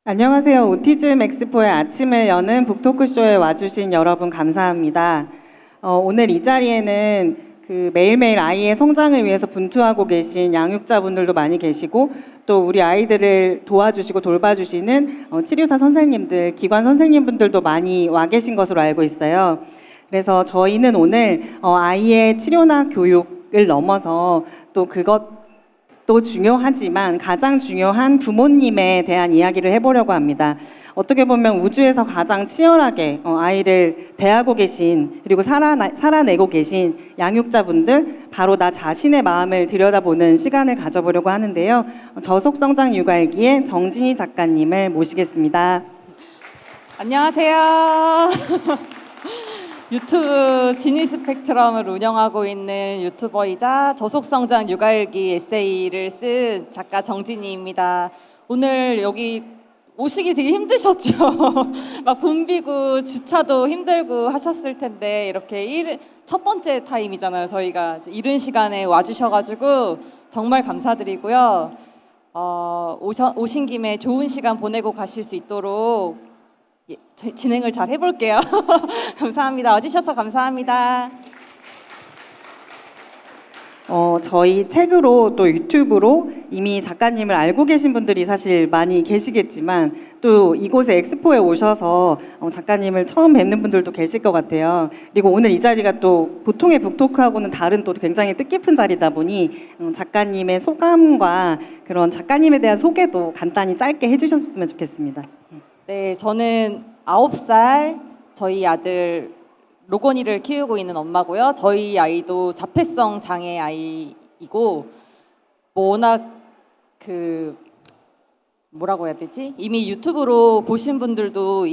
안녕하세요. 오티즘 엑스포의 아침을 여는 북토크쇼에 와주신 여러분 감사합니다. 오늘 이 자리에는 매일매일 아이의 성장을 위해서 분투하고 계신 양육자분들도 많이 계시고 또 우리 아이들을 도와주시고 돌봐주시는 치료사 선생님들, 기관 선생님분들도 많이 와 계신 것으로 알고 있어요. 그래서 저희는 오늘 아이의 치료나 교육을 넘어서 또 그것도 중요하지만 가장 중요한 부모님에 대한 이야기를 해보려고 합니다. 어떻게 보면 우주에서 가장 치열하게 아이를 대하고 계신 그리고 살아내고 계신 양육자분들, 바로 나 자신의 마음을 들여다보는 시간을 가져보려고 하는데요. 저속성장 육아일기의 정진희 작가님을 모시겠습니다. 안녕하세요. 유튜브 지니 스펙트럼을 운영하고 있는 유튜버이자 저속성장 육아일기 에세이를 쓴 작가 정진희입니다. 오늘 여기 오시기 되게 힘드셨죠? 막 붐비고 주차도 힘들고 하셨을 텐데 이렇게 첫 번째 타임이잖아요. 저희가 이른 시간에 와주셔가지고 정말 감사드리고요. 오신 김에 좋은 시간 보내고 가실 수 있도록 진행을 잘 해볼게요. 감사합니다. 와주셔서 감사합니다. 저희 책으로 또 유튜브로 이미 작가님을 알고 계신 분들이 사실 많이 계시겠지만 또 이곳에 엑스포에 오셔서 작가님을 처음 뵙는 분들도 계실 것 같아요. 그리고 오늘 이 자리가 또 보통의 북토크하고는 다른 또 굉장히 뜻깊은 자리다 보니 작가님의 소감과 그런 작가님에 대한 소개도 간단히 짧게 해주셨으면 좋겠습니다. 네, 저는 9살 저희 아들 로건이를 키우고 있는 엄마고요. 저희 아이도 자폐성 장애 아이이고 워낙 뭐라고 해야 되지? 이미 유튜브로 보신 분들도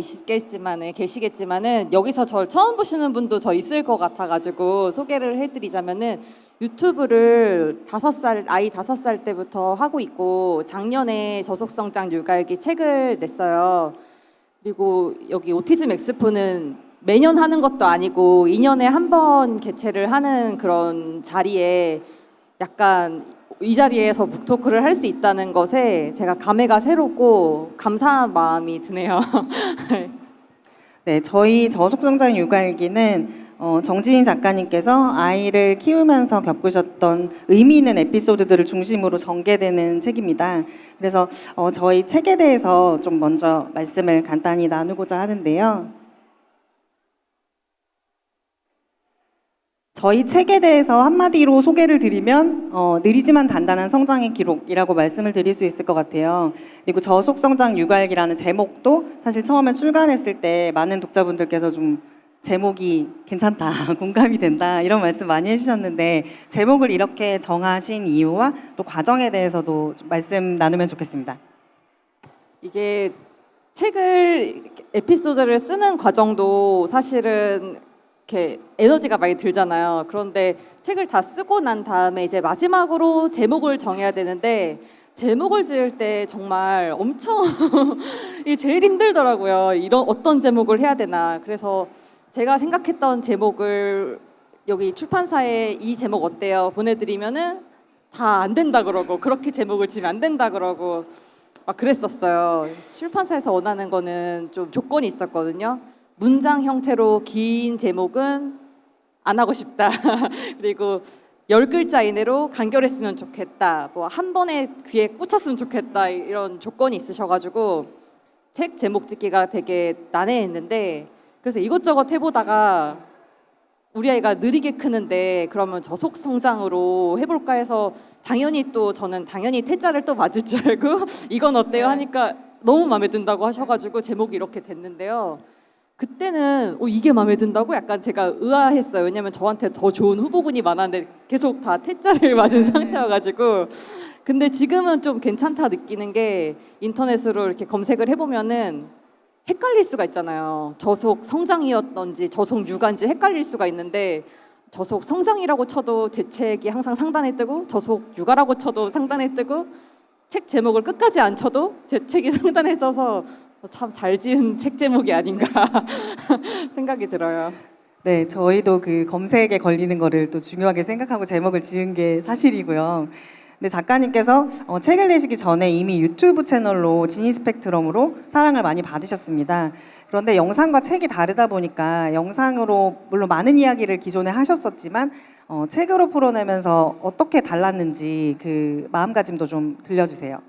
계시겠지만은 여기서 저를 처음 보시는 분도 저 있을 것 같아가지고 소개를 해드리자면은 유튜브를 아이 5살 때부터 하고 있고 작년에 저속성장 육아일기 책을 냈어요. 그리고 여기 오티즘 엑스포는 매년 하는 것도 아니고 2년에 한 번 개최를 하는 그런 자리에 약간 이 자리에서 북토크를 할 수 있다는 것에 제가 감회가 새롭고 감사한 마음이 드네요. 네, 저희 저속성장 육아일기는 정진희 작가님께서 아이를 키우면서 겪으셨던 의미 있는 에피소드들을 중심으로 전개되는 책입니다. 그래서 저희 책에 대해서 좀 먼저 말씀을 간단히 나누고자 하는데요. 저희 책에 대해서 한마디로 소개를 드리면 느리지만 단단한 성장의 기록이라고 말씀을 드릴 수 있을 것 같아요. 그리고 저속성장 육아일기라는 제목도 사실 처음에 출간했을 때 많은 독자분들께서 좀 제목이 괜찮다, 공감이 된다 이런 말씀 많이 해주셨는데 제목을 이렇게 정하신 이유와 또 과정에 대해서도 좀 말씀 나누면 좋겠습니다. 이게 에피소드를 쓰는 과정도 사실은 이렇게 에너지가 많이 들잖아요. 그런데 책을 다 쓰고 난 다음에 이제 마지막으로 제목을 정해야 되는데 제목을 지을 때 정말 엄청 이게 제일 힘들더라고요. 어떤 제목을 해야 되나. 그래서 제가 생각했던 제목을 여기 출판사에 이 제목 어때요? 보내드리면은 다 안 된다 그러고 그렇게 제목을 지으면 안 된다 그러고 막 그랬었어요. 출판사에서 원하는 거는 좀 조건이 있었거든요. 문장 형태로 긴 제목은 안 하고 싶다. 그리고 10글자 이내로 간결했으면 좋겠다. 뭐 한 번에 귀에 꽂혔으면 좋겠다. 이런 조건이 있으셔가지고 책 제목 짓기가 되게 난해했는데 그래서 이것저것 해보다가 우리 아이가 느리게 크는데 그러면 저속 성장으로 해볼까 해서 저는 당연히 태자를 또 맞을 줄 알고 이건 어때요 하니까 너무 마음에 든다고 하셔가지고 제목이 이렇게 됐는데요. 그때는 이게 마음에 든다고 약간 제가 의아했어요. 왜냐면 저한테 더 좋은 후보군이 많았는데 계속 다 태자를 맞은 상태여가지고 근데 지금은 좀 괜찮다 느끼는 게 인터넷으로 이렇게 검색을 해보면은 헷갈릴 수가 있잖아요. 저속 성장이었던지 저속 육아인지 헷갈릴 수가 있는데 저속 성장이라고 쳐도 제 책이 항상 상단에 뜨고 저속 육아라고 쳐도 상단에 뜨고 책 제목을 끝까지 안 쳐도 제 책이 상단에 떠서 참 잘 지은 책 제목이 아닌가 생각이 들어요. 네, 저희도 검색에 걸리는 거를 또 중요하게 생각하고 제목을 지은 게 사실이고요. 근데 작가님께서 책을 내시기 전에 이미 유튜브 채널로 지니 스펙트럼으로 사랑을 많이 받으셨습니다. 그런데 영상과 책이 다르다 보니까 영상으로 물론 많은 이야기를 기존에 하셨었지만 책으로 풀어내면서 어떻게 달랐는지 그 마음가짐도 좀 들려주세요.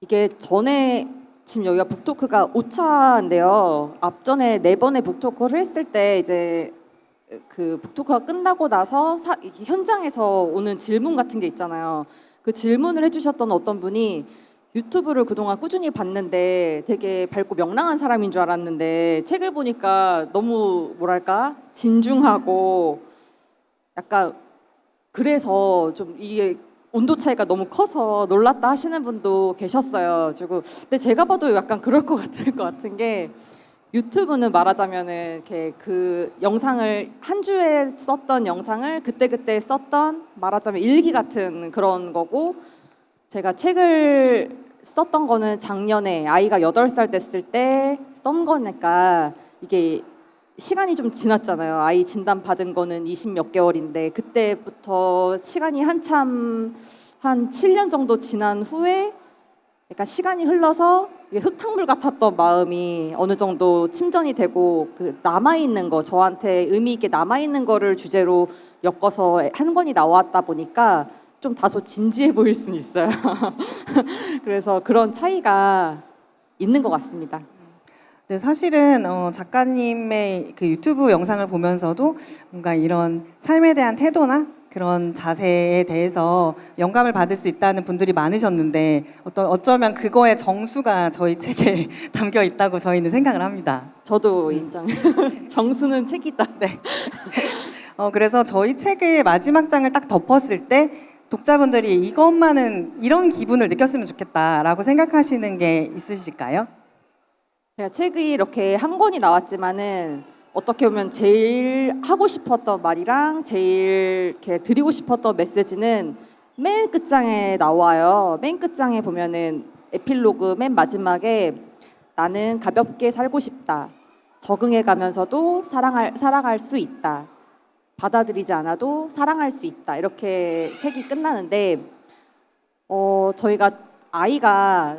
이게 전에 지금 여기가 북토크가 5차인데요. 앞전에 4번의 북토크를 했을 때 이제 그 북토크가 끝나고 나서 이게 현장에서 오는 질문 같은 게 있잖아요. 그 질문을 해주셨던 어떤 분이 유튜브를 그동안 꾸준히 봤는데 되게 밝고 명랑한 사람인 줄 알았는데 책을 보니까 너무 뭐랄까 진중하고 약간 그래서 좀 이게 온도 차이가 너무 커서 놀랐다 하시는 분도 계셨어요. 근데 제가 봐도 약간 그럴 것 같은 게 유튜브는 말하자면은 이렇게 그 영상을 한 주에 썼던 영상을 그때그때 썼던 말하자면 일기 같은 그런 거고 제가 책을 썼던 거는 작년에 아이가 8살 됐을 때 쓴 거니까 이게 시간이 좀 지났잖아요. 아이 진단 받은 거는 20 몇 개월인데 그때부터 시간이 한참 한 7년 정도 지난 후에 약간 시간이 흘러서 이게 흙탕물 같았던 마음이 어느 정도 침전이 되고 그 남아있는 거 저한테 의미 있게 남아있는 거를 주제로 엮어서 한 권이 나왔다 보니까 좀 다소 진지해 보일 수는 있어요. 그래서 그런 차이가 있는 것 같습니다. 네, 사실은 작가님의 그 유튜브 영상을 보면서도 뭔가 이런 삶에 대한 태도나 그런 자세에 대해서 영감을 받을 수 있다는 분들이 많으셨는데 어쩌면 그거의 정수가 저희 책에 담겨 있다고 저희는 생각을 합니다. 저도 인정. 정수는 책이다. 네. 그래서 저희 책의 마지막 장을 딱 덮었을 때 독자분들이 이것만은 이런 기분을 느꼈으면 좋겠다라고 생각하시는 게 있으실까요? 제가 책이 이렇게 한 권이 나왔지만은 어떻게 보면 제일 하고 싶었던 말이랑 제일 이렇게 드리고 싶었던 메시지는 맨 끝장에 나와요. 맨 끝장에 보면은 에필로그 맨 마지막에 나는 가볍게 살고 싶다. 적응해 가면서도 살아갈 수 있다. 받아들이지 않아도 사랑할 수 있다. 이렇게 책이 끝나는데 저희가 아이가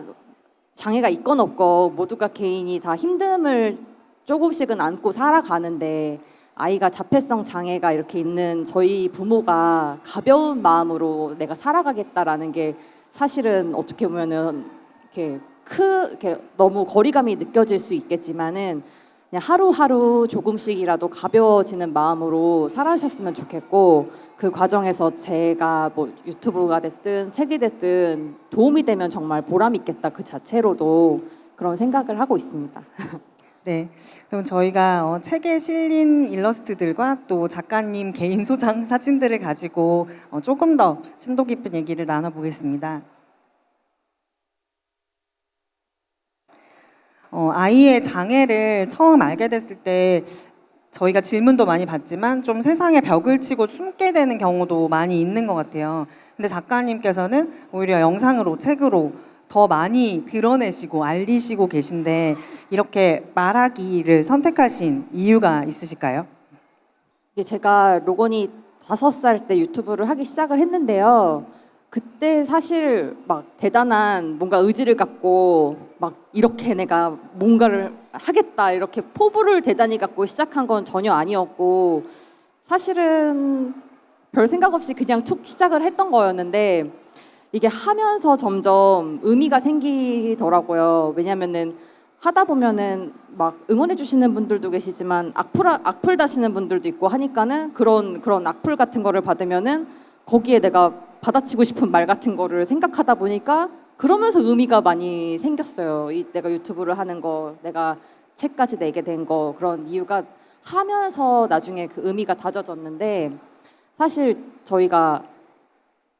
장애가 있건 없건 모두가 개인이 다 힘듦을 조금씩은 안고 살아가는데 아이가 자폐성 장애가 이렇게 있는 저희 부모가 가벼운 마음으로 내가 살아가겠다라는 게 사실은 어떻게 보면은 이렇게 너무 거리감이 느껴질 수 있겠지만은 그냥 하루하루 조금씩이라도 가벼워지는 마음으로 살아셨으면 좋겠고 그 과정에서 제가 뭐 유튜브가 됐든 책이 됐든 도움이 되면 정말 보람 있겠다 그 자체로도 그런 생각을 하고 있습니다. 네, 그럼 저희가 책에 실린 일러스트들과 또 작가님 개인 소장 사진들을 가지고 조금 더 심도 깊은 얘기를 나눠보겠습니다. 아이의 장애를 처음 알게 됐을 때 저희가 질문도 많이 받지만 좀 세상에 벽을 치고 숨게 되는 경우도 많이 있는 것 같아요. 근데 작가님께서는 오히려 영상으로, 책으로 더 많이 드러내시고 알리시고 계신데 이렇게 말하기를 선택하신 이유가 있으실까요? 이게 제가 로건이 5살 때 유튜브를 하기 시작을 했는데요. 그때 사실 막 대단한 뭔가 의지를 갖고 막 이렇게 내가 뭔가를 하겠다 이렇게 포부를 대단히 갖고 시작한 건 전혀 아니었고 사실은 별 생각 없이 그냥 툭 시작을 했던 거였는데 이게 하면서 점점 의미가 생기더라고요. 왜냐면은 하다 보면은 막 응원해 주시는 분들도 계시지만 악플 다시는 분들도 있고 하니까는 그런 악플 같은 거를 받으면은 거기에 내가 받아치고 싶은 말 같은 거를 생각하다 보니까 그러면서 의미가 많이 생겼어요. 내가 유튜브를 하는 거, 내가 책까지 내게 된 거 그런 이유가 하면서 나중에 그 의미가 다져졌는데 사실 저희가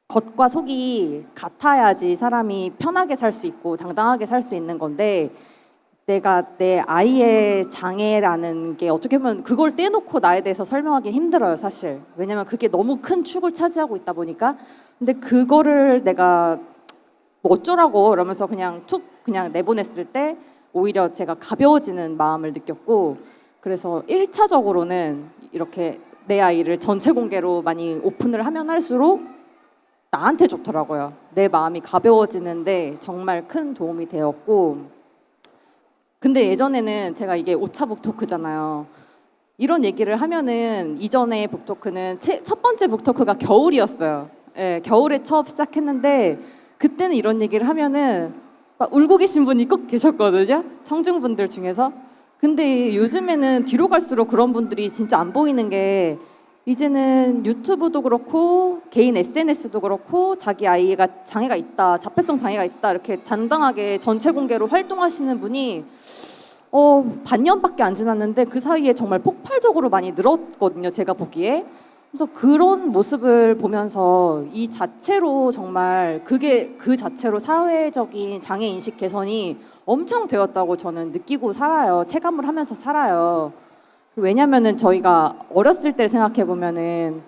겉과 속이 같아야지 사람이 편하게 살 수 있고 당당하게 살 수 있는 건데 내가 내 아이의 장애라는 게 어떻게 보면 그걸 떼놓고 나에 대해서 설명하기 힘들어요, 사실. 왜냐면 그게 너무 큰 축을 차지하고 있다 보니까. 근데 그거를 내가 뭐 어쩌라고 이러면서 그냥 툭 그냥 내보냈을 때 오히려 제가 가벼워지는 마음을 느꼈고 그래서 1차적으로는 이렇게 내 아이를 전체 공개로 많이 오픈을 하면 할수록 나한테 좋더라고요. 내 마음이 가벼워지는데 정말 큰 도움이 되었고, 근데 예전에는 제가 이게 오차 북토크잖아요. 이런 얘기를 하면은 이전에 북토크는 첫 번째 북토크가 겨울이었어요. 예, 겨울에 처음 시작했는데 그때는 이런 얘기를 하면은 막 울고 계신 분이 꼭 계셨거든요. 청중분들 중에서. 근데 요즘에는 뒤로 갈수록 그런 분들이 진짜 안 보이는 게 이제는 유튜브도 그렇고 개인 SNS도 그렇고 자기 아이가 장애가 있다, 자폐성 장애가 있다 이렇게 당당하게 전체 공개로 활동하시는 분이 반년밖에 안 지났는데 그 사이에 정말 폭발적으로 많이 늘었거든요. 제가 보기에. 그래서 그런 모습을 보면서 이 자체로 정말 그게 그 자체로 사회적인 장애 인식 개선이 엄청 되었다고 저는 느끼고 살아요. 체감을 하면서 살아요. 왜냐면은 저희가 어렸을 때 생각해 보면은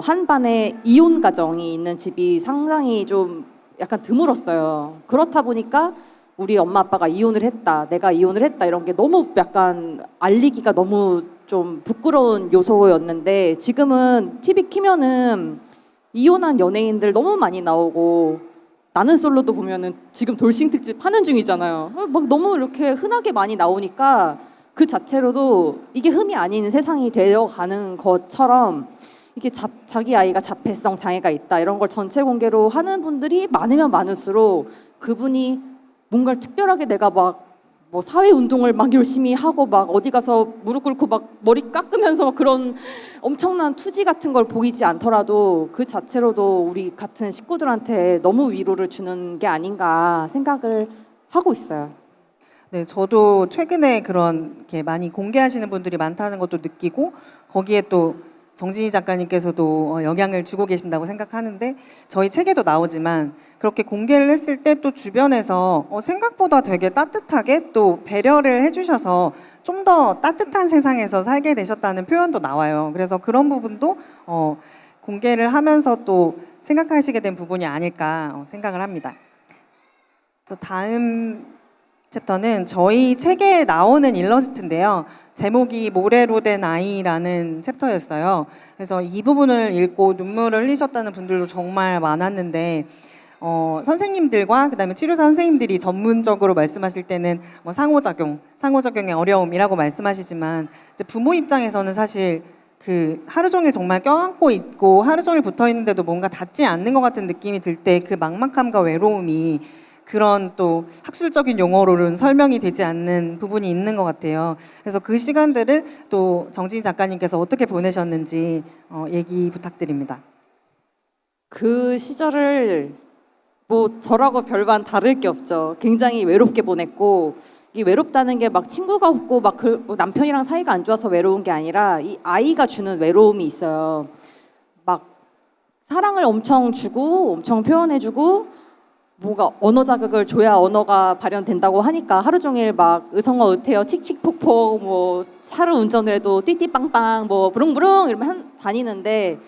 한 반에 이혼 가정이 있는 집이 상당히 좀 약간 드물었어요. 그렇다 보니까 우리 엄마 아빠가 이혼을 했다, 내가 이혼을 했다 이런 게 너무 약간 알리기가 너무 좀 부끄러운 요소였는데 지금은 TV 키면은 이혼한 연예인들 너무 많이 나오고 나는 솔로도 보면은 지금 돌싱 특집 하는 중이잖아요. 막 너무 이렇게 흔하게 많이 나오니까 그 자체로도 이게 흠이 아닌 세상이 되어가는 것처럼 이게 자기 아이가 자폐성 장애가 있다 이런 걸 전체 공개로 하는 분들이 많으면 많을수록 그분이 뭔가 특별하게 내가 막 뭐 사회 운동을 막 열심히 하고 막 어디 가서 무릎 꿇고 막 머리 깎으면서 막 그런 엄청난 투지 같은 걸 보이지 않더라도 그 자체로도 우리 같은 식구들한테 너무 위로를 주는 게 아닌가 생각을 하고 있어요. 네, 저도 최근에 그런 이렇게 많이 공개하시는 분들이 많다는 것도 느끼고 거기에 또 정진희 작가님께서도 영향을 주고 계신다고 생각하는데 저희 책에도 나오지만 그렇게 공개를 했을 때 또 주변에서 생각보다 되게 따뜻하게 또 배려를 해주셔서 좀 더 따뜻한 세상에서 살게 되셨다는 표현도 나와요. 그래서 그런 부분도 공개를 하면서 또 생각하시게 된 부분이 아닐까 생각을 합니다. 또 다음 챕터는 저희 책에 나오는 일러스트인데요. 제목이 모래로 된 아이라는 챕터였어요. 그래서 이 부분을 읽고 눈물을 흘리셨다는 분들도 정말 많았는데 선생님들과 그다음에 치료사 선생님들이 전문적으로 말씀하실 때는 뭐 상호작용의 어려움이라고 말씀하시지만 이제 부모 입장에서는 사실 그 하루 종일 정말 껴안고 있고 하루 종일 붙어 있는데도 뭔가 닿지 않는 것 같은 느낌이 들 때 그 막막함과 외로움이 그런 또 학술적인 용어로는 설명이 되지 않는 부분이 있는 것 같아요. 그래서 그 시간들을 또 정진희 작가님께서 어떻게 보내셨는지 얘기 부탁드립니다. 그 시절을 뭐 저라고 별반 다를 게 없죠. 굉장히 외롭게 보냈고 이 외롭다는 게 막 친구가 없고 막 뭐 남편이랑 사이가 안 좋아서 외로운 게 아니라 이 아이가 주는 외로움이 있어요. 막 사랑을 엄청 주고 엄청 표현해주고 뭐가 언어 자극을 줘야 언어가 발현된다고 하니까 하루 종일 막 의성어 의태어 칙칙폭폭 뭐 차를 운전을 해도 띠띠빵빵 뭐 부릉부릉 이러면 다니는데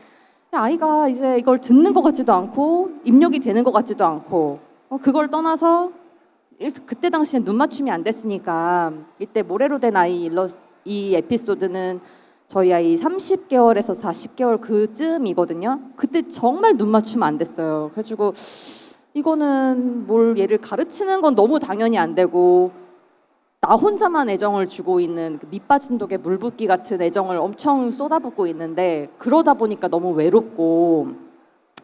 아이가 이제 이걸 듣는 것 같지도 않고 입력이 되는 것 같지도 않고 그걸 떠나서 그때 당시엔 눈 맞춤이 안 됐으니까 이때 모래로 된 아이 이 에피소드는 저희 아이 30개월에서 40개월 그쯤이거든요. 그때 정말 눈 맞춤 안 됐어요. 그래가지고 이거는 뭘 얘를 가르치는 건 너무 당연히 안 되고 나 혼자만 애정을 주고 있는 그 밑빠진 독에 물 붓기 같은 애정을 엄청 쏟아붓고 있는데 그러다 보니까 너무 외롭고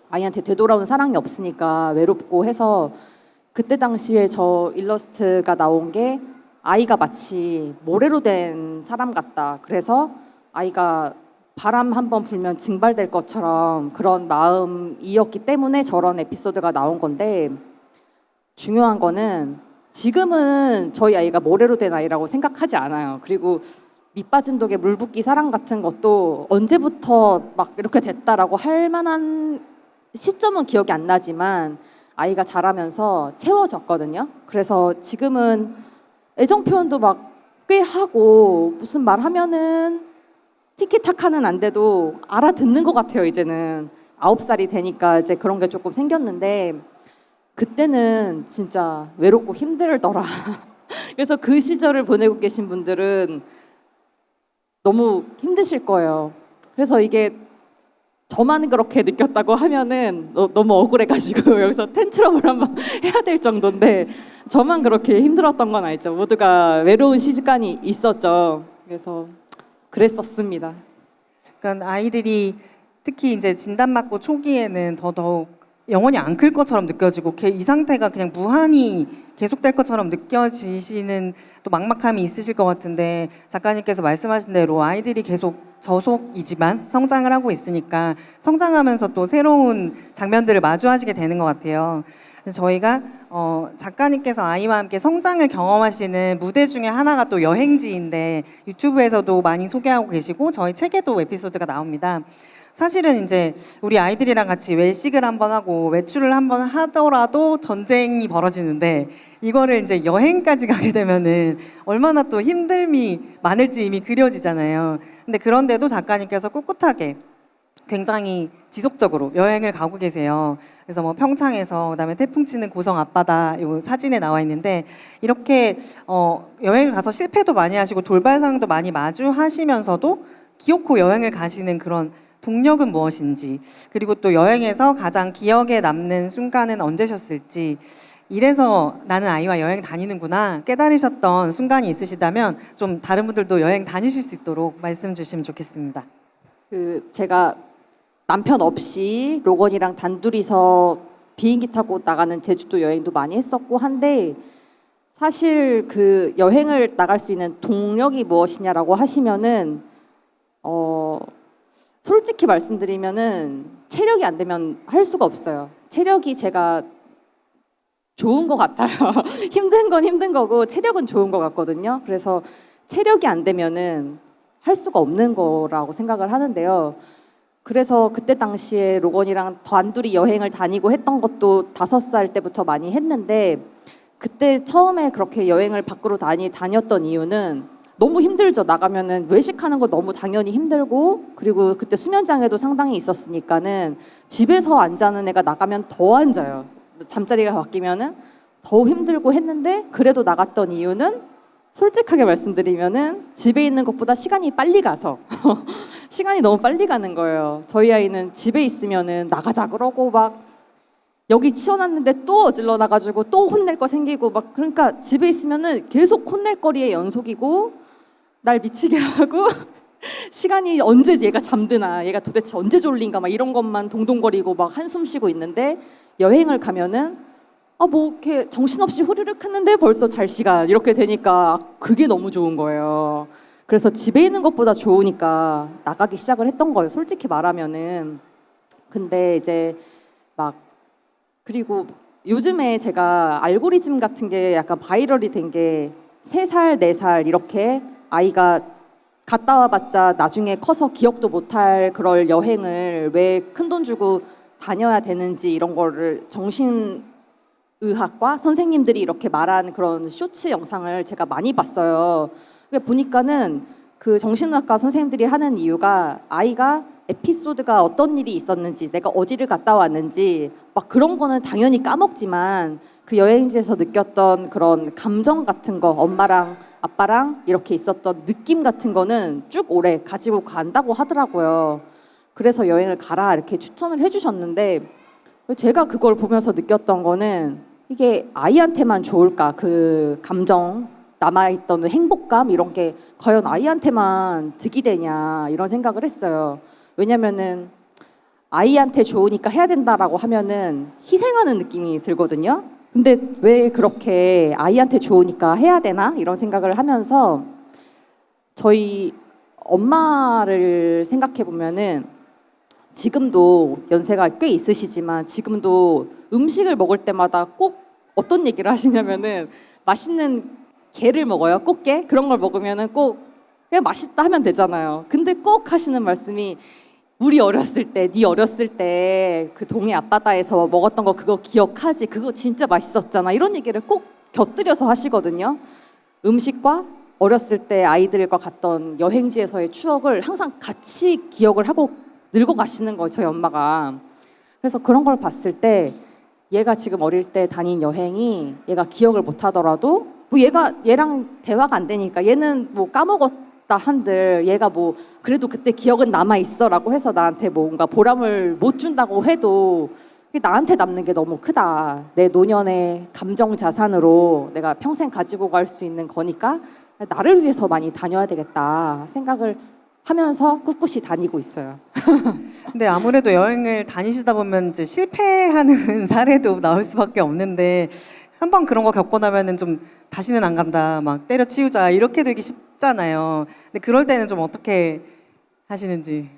아이한테 되돌아온 사랑이 없으니까 외롭고 해서 그때 당시에 저 일러스트가 나온 게 아이가 마치 모래로 된 사람 같다. 그래서 아이가 바람 한번 불면 증발될 것처럼 그런 마음이었기 때문에 저런 에피소드가 나온 건데 중요한 거는 지금은 저희 아이가 모래로 된 아이라고 생각하지 않아요. 그리고 밑빠진 독에 물 붓기 사랑 같은 것도 언제부터 막 이렇게 됐다라고 할 만한 시점은 기억이 안 나지만 아이가 자라면서 채워졌거든요. 그래서 지금은 애정 표현도 막 꽤 하고 무슨 말 하면은 티키타카는 안 돼도 알아듣는 것 같아요. 이제는 9살이 되니까 이제 그런 게 조금 생겼는데 그때는 진짜 외롭고 힘들더라. 그래서 그 시절을 보내고 계신 분들은 너무 힘드실 거예요. 그래서 이게 저만 그렇게 느꼈다고 하면은 너무 억울해가지고 여기서 텐트럼을 한번 해야 될 정도인데 저만 그렇게 힘들었던 건 아니죠. 모두가 외로운 시간이 있었죠. 그래서 그랬었습니다. 그러니까 아이들이 특히 이제 진단받고 초기에는 더더욱 영원히 안 클 것처럼 느껴지고 이 상태가 그냥 무한히 계속될 것처럼 느껴지시는 또 막막함이 있으실 것 같은데 작가님께서 말씀하신 대로 아이들이 계속 저속이지만 성장을 하고 있으니까 성장하면서 또 새로운 장면들을 마주하시게 되는 것 같아요. 그래서 저희가 작가님께서 아이와 함께 성장을 경험하시는 무대 중에 하나가 또 여행지인데 유튜브에서도 많이 소개하고 계시고 저희 책에도 에피소드가 나옵니다. 사실은 이제 우리 아이들이랑 같이 외식을 한번 하고 외출을 한번 하더라도 전쟁이 벌어지는데 이거를 이제 여행까지 가게 되면은 얼마나 또 힘듦이 많을지 이미 그려지잖아요. 근데 그런데도 작가님께서 꿋꿋하게 굉장히 지속적으로 여행을 가고 계세요. 그래서 뭐 평창에서 그다음에 태풍 치는 고성 앞바다 요 사진에 나와 있는데 이렇게 여행을 가서 실패도 많이 하시고 돌발 상황도 많이 마주하시면서도 기어코 여행을 가시는 그런 동력은 무엇인지, 그리고 또 여행에서 가장 기억에 남는 순간은 언제셨을지, 이래서 나는 아이와 여행 다니는구나 깨달으셨던 순간이 있으시다면 좀 다른 분들도 여행 다니실 수 있도록 말씀 주시면 좋겠습니다. 제가 남편 없이 로건이랑 단둘이서 비행기 타고 나가는 제주도 여행도 많이 했었고 한데 사실 그 여행을 나갈 수 있는 동력이 무엇이냐라고 하시면은 솔직히 말씀드리면은 체력이 안 되면 할 수가 없어요. 체력이 제가 좋은 것 같아요. 힘든 건 힘든 거고 체력은 좋은 것 같거든요. 그래서 체력이 안 되면은 할 수가 없는 거라고 생각을 하는데요. 그래서 그때 당시에 로건이랑 단둘이 여행을 다니고 했던 것도 5살 때부터 많이 했는데 그때 처음에 그렇게 여행을 밖으로 다녔던 이유는 너무 힘들죠. 나가면은 외식하는 거 너무 당연히 힘들고 그리고 그때 수면장애도 상당히 있었으니까는 집에서 안 자는 애가 나가면 더 안 자요. 잠자리가 바뀌면은 더 힘들고 했는데 그래도 나갔던 이유는 솔직하게 말씀드리면은 집에 있는 것보다 시간이 빨리 가서 시간이 너무 빨리 가는 거예요. 저희 아이는 집에 있으면은 나가자 그러고 막 여기 치워놨는데 또 어질러 나가지고 또 혼낼 거 생기고 막 그러니까 집에 있으면은 계속 혼낼 거리의 연속이고 날 미치게 하고 시간이 언제 얘가 잠드나 얘가 도대체 언제 졸린가 막 이런 것만 동동거리고 막 한숨 쉬고 있는데 여행을 가면은 뭐 이렇게 정신없이 후루룩 했는데 벌써 잘 시간 이렇게 되니까 그게 너무 좋은 거예요. 그래서 집에 있는 것보다 좋으니까 나가기 시작을 했던 거예요. 솔직히 말하면은. 근데 이제 막 그리고 요즘에 제가 알고리즘 같은 게 약간 바이럴이 된 게 3살, 4살 이렇게 아이가 갔다 와봤자 나중에 커서 기억도 못할 그럴 여행을 왜 큰돈 주고 다녀야 되는지 이런 거를 정신의학과 선생님들이 이렇게 말한 그런 쇼츠 영상을 제가 많이 봤어요. 보니까는 그 정신의학과 선생님들이 하는 이유가 아이가 에피소드가 어떤 일이 있었는지 내가 어디를 갔다 왔는지 막 그런 거는 당연히 까먹지만 그 여행지에서 느꼈던 그런 감정 같은 거 엄마랑 아빠랑 이렇게 있었던 느낌 같은 거는 쭉 오래 가지고 간다고 하더라고요. 그래서 여행을 가라 이렇게 추천을 해주셨는데 제가 그걸 보면서 느꼈던 거는 이게 아이한테만 좋을까 그 감정 남아있던 행복감 이런 게 과연 아이한테만 득이 되냐 이런 생각을 했어요. 왜냐면은 아이한테 좋으니까 해야 된다라고 하면은 희생하는 느낌이 들거든요. 근데 왜 그렇게 아이한테 좋으니까 해야 되나 이런 생각을 하면서 저희 엄마를 생각해 보면은 지금도 연세가 꽤 있으시지만 지금도 음식을 먹을 때마다 꼭 어떤 얘기를 하시냐면은 맛있는 게를 먹어요. 꽃게 그런 걸 먹으면은 꼭 그냥 맛있다 하면 되잖아요. 근데 꼭 하시는 말씀이 우리 어렸을 때, 네 어렸을 때 그 동해 앞바다에서 먹었던 거 그거 기억하지? 그거 진짜 맛있었잖아. 이런 얘기를 꼭 곁들여서 하시거든요. 음식과 어렸을 때 아이들과 갔던 여행지에서의 추억을 항상 같이 기억을 하고 늙어 가시는 거예요. 저희 엄마가. 그래서 그런 걸 봤을 때 얘가 지금 어릴 때 다닌 여행이 얘가 기억을 못 하더라도 뭐 얘랑 대화가 안 되니까 얘는 뭐 봤다 한들 얘가 뭐 그래도 그때 기억은 남아 있어라고 해서 나한테 뭔가 보람을 못 준다고 해도 그게 나한테 남는 게 너무 크다. 내 노년의 감정 자산으로 내가 평생 가지고 갈 수 있는 거니까 나를 위해서 많이 다녀야 되겠다 생각을 하면서 꿋꿋이 다니고 있어요. 근데 아무래도 여행을 다니시다 보면 이제 실패하는 사례도 나올 수밖에 없는데 한 번 그런 거 겪고 나면은 좀 다시는 안 간다, 막 때려치우자 이렇게 되기 쉽잖아요. 근데 그럴 때는 좀 어떻게 하시는지.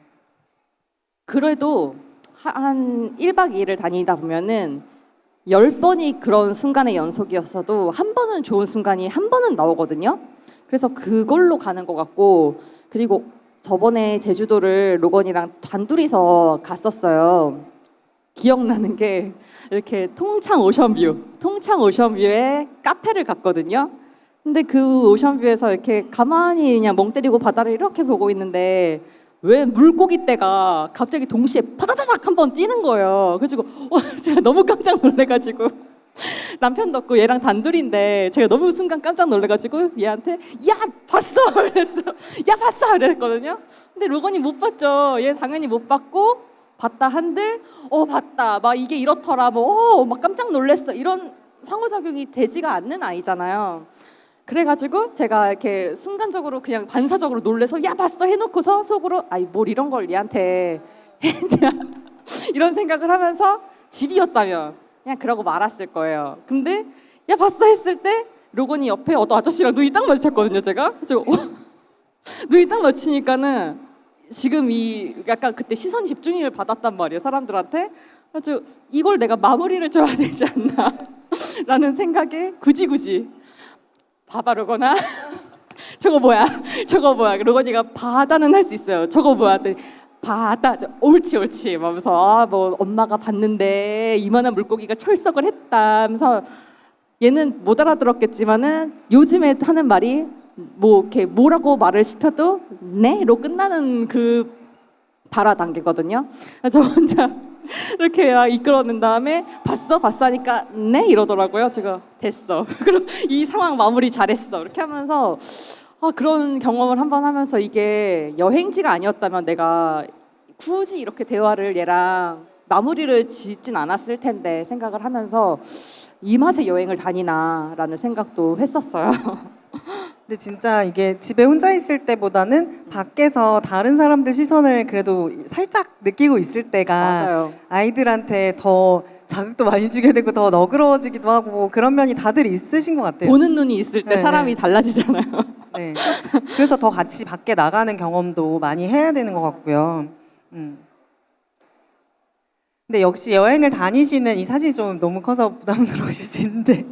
그래도 한 1박 2일을 다니다 보면은 10번이 그런 순간의 연속이었어도 한 번은 좋은 순간이 한 번은 나오거든요. 그래서 그걸로 가는 것 같고, 그리고 저번에 제주도를 로건이랑 단둘이서 갔었어요. 기억나는 게 이렇게 통창 오션뷰에 카페를 갔거든요. 근데 그 오션뷰에서 이렇게 가만히 그냥 멍 때리고 바다를 이렇게 보고 있는데 왜 물고기 떼가 갑자기 동시에 파다다닥 한번 뛰는 거예요. 그래가지고 제가 너무 깜짝 놀래가지고 남편도 없고 얘랑 단둘인데 제가 너무 순간 깜짝 놀래가지고 얘한테 야 봤어 그랬어. 야 봤어 그랬거든요. 근데 로건이 못 봤죠. 얘 당연히 못 봤고 봤다 한들 봤다 막 이게 이렇더라 뭐 막 깜짝 놀랬어 이런 상호작용이 되지가 않는 아이잖아요. 그래가지고 제가 이렇게 순간적으로 그냥 반사적으로 놀래서 야 봤어 해놓고서 속으로 아이 뭘 이런 걸 얘한테 했냐 이런 생각을 하면서 집이었다면 그냥 그러고 말았을 거예요. 근데 야 봤어 했을 때 로건이 옆에 어떤 아저씨랑 눈이 딱 마주쳤거든요. 제가 그래서 눈이 딱 마주치니까는 지금 이 약간 그때 시선 집중을 받았단 말이에요. 사람들한테. 그래서 이걸 내가 마무리를 줘야 되지 않나 라는 생각에 굳이 바바로거나 저거 뭐야 로건이가 바다는 할 수 있어요. 저거 뭐야 했더니 바다 옳지 하면서 뭐 엄마가 봤는데 이만한 물고기가 철석을 했다 하면서 얘는 못 알아들었겠지만은 요즘에 하는 말이 뭐 이렇게 뭐라고 말을 시켜도 네로 끝나는 그 발화 단계거든요. 저 혼자 이렇게 이끌어낸 다음에 봤어 하니까 네 이러더라고요. 제가 됐어. 그럼 이 상황 마무리 잘했어. 이렇게 하면서 그런 경험을 한번 하면서 이게 여행지가 아니었다면 내가 굳이 이렇게 대화를 얘랑 마무리를 짓진 않았을 텐데 생각을 하면서 이 맛에 여행을 다니나라는 생각도 했었어요. 근데 진짜 이게 집에 혼자 있을 때보다는 밖에서 다른 사람들 시선을 그래도 살짝 느끼고 있을 때가 맞아요. 아이들한테 더 자극도 많이 주게 되고 더 너그러워지기도 하고 그런 면이 다들 있으신 것 같아요. 보는 눈이 있을 때 네, 사람이 네. 달라지잖아요. 네. 그래서 더 같이 밖에 나가는 경험도 많이 해야 되는 것 같고요. 근데 역시 여행을 다니시는 이 사진이 좀 너무 커서 부담스러우실 수 있는데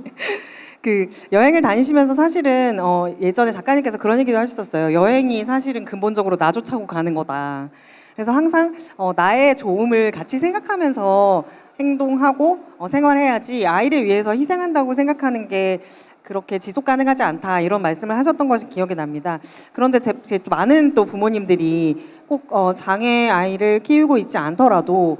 그 여행을 다니시면서 사실은 예전에 작가님께서 그런 얘기도 하셨었어요. 여행이 사실은 근본적으로 나 좋자고 가는 거다. 그래서 항상 나의 좋음을 같이 생각하면서 행동하고 생활해야지 아이를 위해서 희생한다고 생각하는 게 그렇게 지속 가능하지 않다 이런 말씀을 하셨던 것이 기억이 납니다. 그런데 또 많은 또 부모님들이 꼭 장애 아이를 키우고 있지 않더라도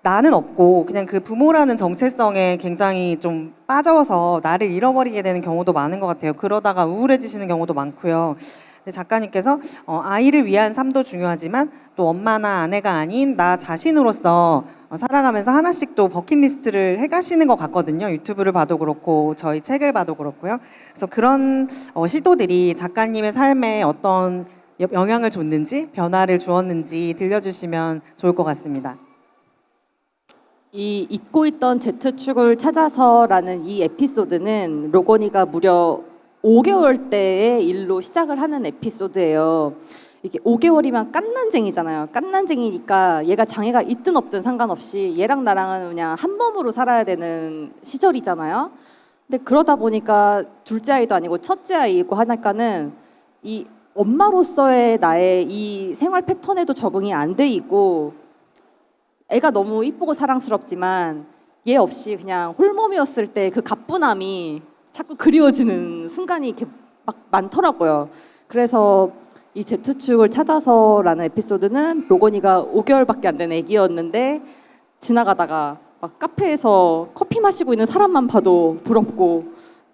나는 없고 그냥 그 부모라는 정체성에 굉장히 좀 빠져서 나를 잃어버리게 되는 경우도 많은 것 같아요. 그러다가 우울해지시는 경우도 많고요. 근데 작가님께서 아이를 위한 삶도 중요하지만 또 엄마나 아내가 아닌 나 자신으로서 살아가면서 하나씩 또 버킷리스트를 해가시는 것 같거든요. 유튜브를 봐도 그렇고 저희 책을 봐도 그렇고요. 그래서 그런 시도들이 작가님의 삶에 어떤 영향을 줬는지 변화를 주었는지 들려주시면 좋을 것 같습니다. 이 잊고 있던 Z축을 찾아서라는 이 에피소드는 로건이가 무려 5개월 때의 일로 시작을 하는 에피소드예요. 이게 5개월이면 깐난쟁이잖아요. 깐난쟁이니까 얘가 장애가 있든 없든 상관없이 얘랑 나랑은 그냥 한 몸으로 살아야 되는 시절이잖아요. 근데 그러다 보니까 둘째 아이도 아니고 첫째 아이고 하니까는 이 엄마로서의 나의 이 생활 패턴에도 적응이 안 돼 있고 애가 너무 이쁘고 사랑스럽지만 얘 없이 그냥 홀몸이었을 때 그 가뿐함이 자꾸 그리워지는 순간이 이렇게 막 많더라고요. 그래서 이 Z축을 찾아서라는 에피소드는 로건이가 5개월밖에 안 된 애기였는데 지나가다가 막 카페에서 커피 마시고 있는 사람만 봐도 부럽고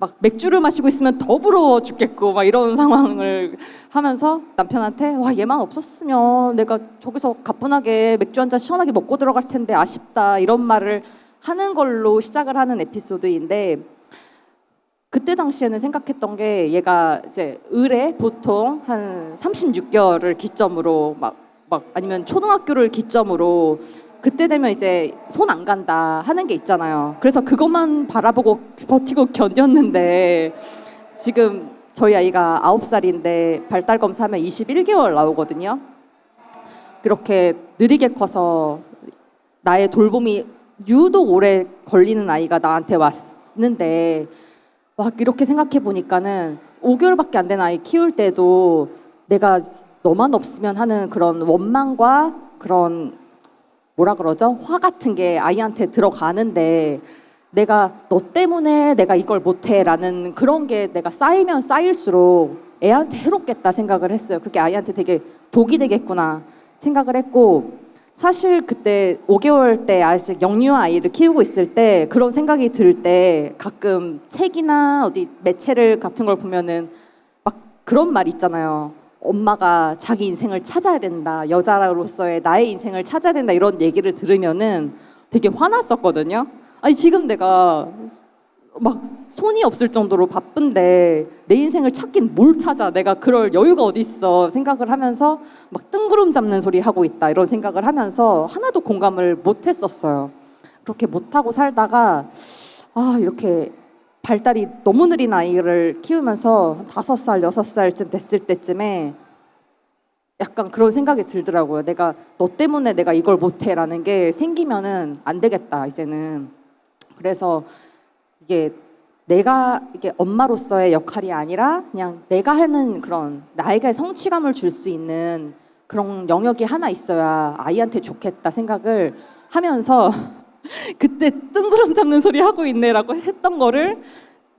막 맥주를 마시고 있으면 더 부러워 죽겠고 막 이런 상황을 하면서 남편한테 와 얘만 없었으면 내가 저기서 가뿐하게 맥주 한 잔 시원하게 먹고 들어갈 텐데 아쉽다 이런 말을 하는 걸로 시작을 하는 에피소드인데 그때 당시에는 생각했던 게 얘가 이제 을에 보통 한 36개월을 기점으로 막 아니면 초등학교를 기점으로 그때 되면 이제 손 안 간다 하는 게 있잖아요. 그래서 그것만 바라보고 버티고 견뎠는데 지금 저희 아이가 9살인데 발달 검사하면 21개월 나오거든요. 그렇게 느리게 커서 나의 돌봄이 유독 오래 걸리는 아이가 나한테 왔는데 막 이렇게 생각해 보니까는 5개월밖에 안 된 아이 키울 때도 내가 너만 없으면 하는 그런 원망과 그런 뭐라 그러죠? 화 같은 게 아이한테 들어가는데 내가 너 때문에 내가 이걸 못해라는 그런 게 내가 쌓이면 쌓일수록 애한테 해롭겠다 생각을 했어요. 그게 아이한테 되게 독이 되겠구나 생각을 했고 사실 그때 5개월 때 아직 영유 아이를 키우고 있을 때 그런 생각이 들 때 가끔 책이나 어디 매체를 같은 걸 보면은 막 그런 말 있잖아요. 엄마가 자기 인생을 찾아야 된다. 여자로서의 나의 인생을 찾아야 된다. 이런 얘기를 들으면은 되게 화났었거든요. 아니 지금 내가 막 손이 없을 정도로 바쁜데 내 인생을 찾긴 뭘 찾아. 내가 그럴 여유가 어디 있어 생각을 하면서 막 뜬구름 잡는 소리 하고 있다 이런 생각을 하면서 하나도 공감을 못 했었어요. 그렇게 못하고 살다가 아 이렇게 발달이 너무 느린 아이를 키우면서 5살, 6살쯤 됐을 때쯤에 약간 그런 생각이 들더라고요. 내가 너 때문에 내가 이걸 못해라는 게 생기면은 안 되겠다 이제는. 그래서 이게 내가 이게 엄마로서의 역할이 아니라 그냥 내가 하는 그런 나에게 성취감을 줄 수 있는 그런 영역이 하나 있어야 아이한테 좋겠다 생각을 하면서 그때 뜬구름 잡는 소리 하고 있네라고 했던 거를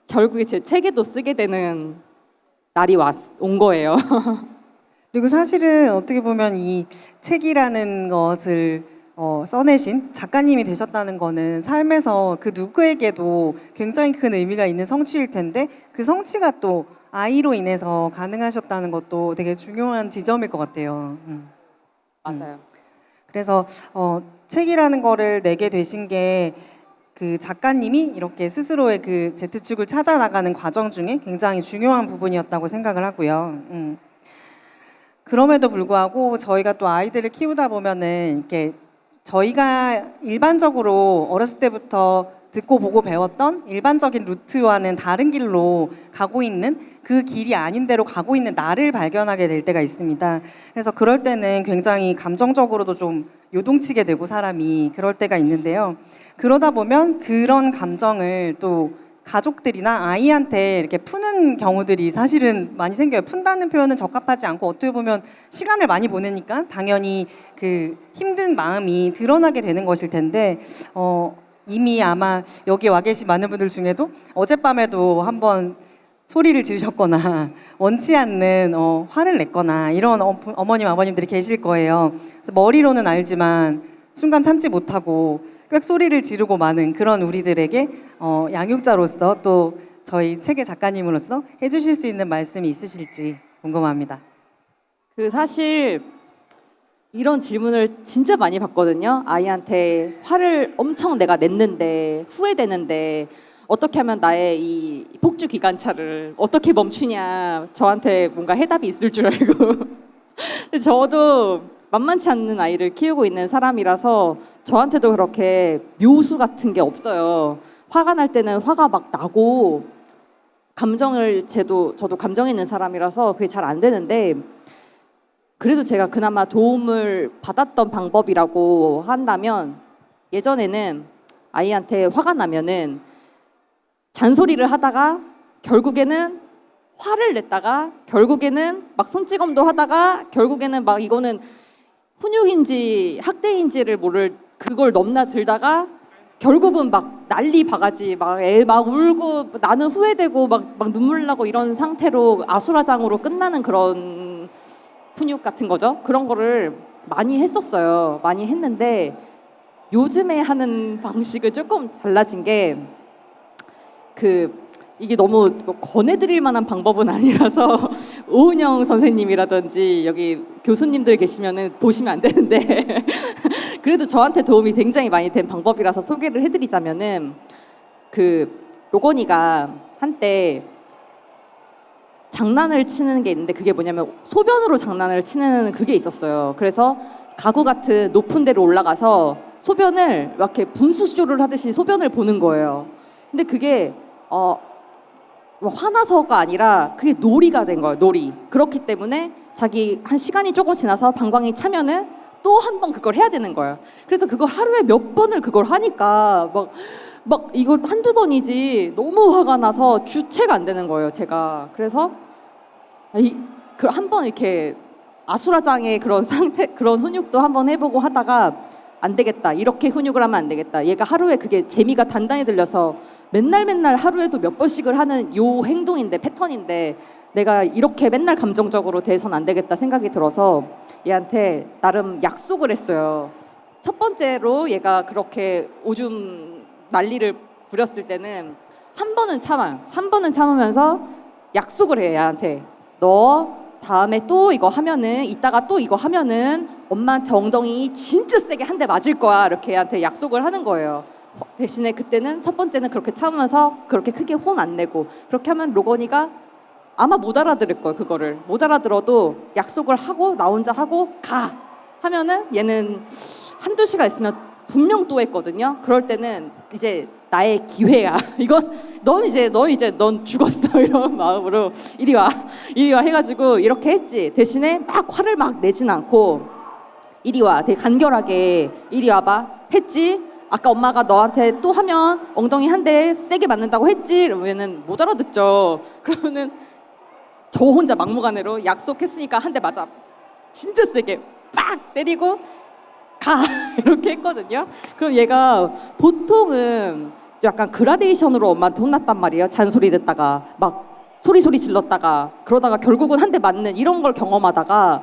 결국에 제 책에도 쓰게 되는 날이 온 거예요. 그리고 사실은 어떻게 보면 이 책이라는 것을 써내신 작가님이 되셨다는 거는 삶에서 그 누구에게도 굉장히 큰 의미가 있는 성취일 텐데 그 성취가 또 아이로 인해서 가능하셨다는 것도 되게 중요한 지점일 것 같아요. 맞아요. 그래서 책이라는 거를 내게 되신 게 그 작가님이 이렇게 스스로의 그 Z축을 찾아 나가는 과정 중에 굉장히 중요한 부분이었다고 생각을 하고요. 그럼에도 불구하고 저희가 또 아이들을 키우다 보면은 이렇게 저희가 일반적으로 어렸을 때부터 듣고 보고 배웠던 일반적인 루트와는 다른 길로 가고 있는 그 길이 아닌 대로 가고 있는 나를 발견하게 될 때가 있습니다. 그래서 그럴 때는 굉장히 감정적으로도 좀 요동치게 되고 사람이 그럴 때가 있는데요. 그러다 보면 그런 감정을 또 가족들이나 아이한테 이렇게 푸는 경우들이 사실은 많이 생겨요. 푼다는 표현은 적합하지 않고 어떻게 보면 시간을 많이 보내니까 당연히 그 힘든 마음이 드러나게 되는 것일 텐데 이미 아마 여기 와 계신 많은 분들 중에도 어젯밤에도 한번 소리를 지르셨거나 원치 않는 화를 냈거나 이런 어머님 아버님들이 계실 거예요. 그래서 머리로는 알지만 순간 참지 못하고 꽥 소리를 지르고 마는 그런 우리들에게 양육자로서 또 저희 책의 작가님으로서 해주실 수 있는 말씀이 있으실지 궁금합니다. 그 사실 이런 질문을 진짜 많이 받거든요. 아이한테 화를 엄청 내가 냈는데 후회되는데 어떻게 하면 나의 이 폭주 기관차를 어떻게 멈추냐 저한테 뭔가 해답이 있을 줄 알고 근데 저도 만만치 않는 아이를 키우고 있는 사람이라서 저한테도 그렇게 묘수 같은 게 없어요. 화가 날 때는 화가 막 나고 저도 감정 있는 사람이라서 그게 잘 안 되는데 그래도 제가 그나마 도움을 받았던 방법이라고 한다면 예전에는 아이한테 화가 나면은 잔소리를 하다가 결국에는 화를 냈다가 결국에는 막 손찌검도 하다가 결국에는 막 이거는 훈육인지 학대인지를 모를 그걸 넘나들다가 결국은 막 난리 바가지 막 애 막 울고 나는 후회되고 막 눈물 나고 이런 상태로 아수라장으로 끝나는 그런 훈육 같은 거죠. 그런 거를 많이 했었어요. 많이 했는데 요즘에 하는 방식은 조금 달라진 게 그 이게 너무 뭐 권해드릴 만한 방법은 아니라서 오은영 선생님이라든지 여기 교수님들 계시면은 보시면 안 되는데 그래도 저한테 도움이 굉장히 많이 된 방법이라서 소개를 해드리자면은 그 로건이가 한때 장난을 치는 게 있는데 그게 뭐냐면 소변으로 장난을 치는 그게 있었어요. 그래서 가구 같은 높은 데로 올라가서 소변을 막 이렇게 분수쇼를 하듯이 소변을 보는 거예요. 근데 그게 뭐 화나서가 아니라 그게 놀이가 된 거예요. 놀이. 그렇기 때문에 자기 한 시간이 조금 지나서 방광이 차면은 또 한 번 그걸 해야 되는 거예요. 그래서 그걸 하루에 몇 번을 그걸 하니까 막 이걸 한두 번이지 너무 화가 나서 주체가 안 되는 거예요. 제가. 그래서 한 번 이렇게 아수라장의 그런 상태, 그런 훈육도 한번 해보고 하다가 안 되겠다. 이렇게 훈육을 하면 안 되겠다. 얘가 하루에 그게 재미가 단단히 들려서 맨날 하루에도 몇 번씩을 하는 요 행동인데 패턴인데 내가 이렇게 맨날 감정적으로 대해서는 안 되겠다 생각이 들어서 얘한테 나름 약속을 했어요. 첫 번째로 얘가 그렇게 오줌 난리를 부렸을 때는 한 번은 참아요. 한 번은 참으면서 약속을 해 얘한테. 너 다음에 또 이거 하면은 이따가 또 이거 하면은 엄마한테 엉덩이 진짜 세게 한 대 맞을 거야. 이렇게 얘한테 약속을 하는 거예요. 대신에 그때는 첫 번째는 그렇게 참으면서 그렇게 크게 혼 안 내고 그렇게 하면 로건이가 아마 못 알아들을 거예요. 그거를 못 알아들어도 약속을 하고 나 혼자 하고 가 하면은 얘는 한두 시간 있으면 분명 또 했거든요. 그럴 때는 이제 나의 기회야. 넌 죽었어. 이런 마음으로 이리 와 해가지고 이렇게 했지. 대신에 막 화를 막 내진 않고 이리 와. 되게 간결하게 이리 와봐. 했지. 아까 엄마가 너한테 또 하면 엉덩이 한 대 세게 맞는다고 했지. 이러면은 못 알아듣죠. 그러면은 저 혼자 막무가내로 약속했으니까 한 대 맞아. 진짜 세게 빡 때리고 가 이렇게 했거든요. 그럼 얘가 보통은 약간 그라데이션으로 엄마한테 혼났단 말이에요. 잔소리 듣다가 막 소리 질렀다가 그러다가 결국은 한 대 맞는 이런 걸 경험하다가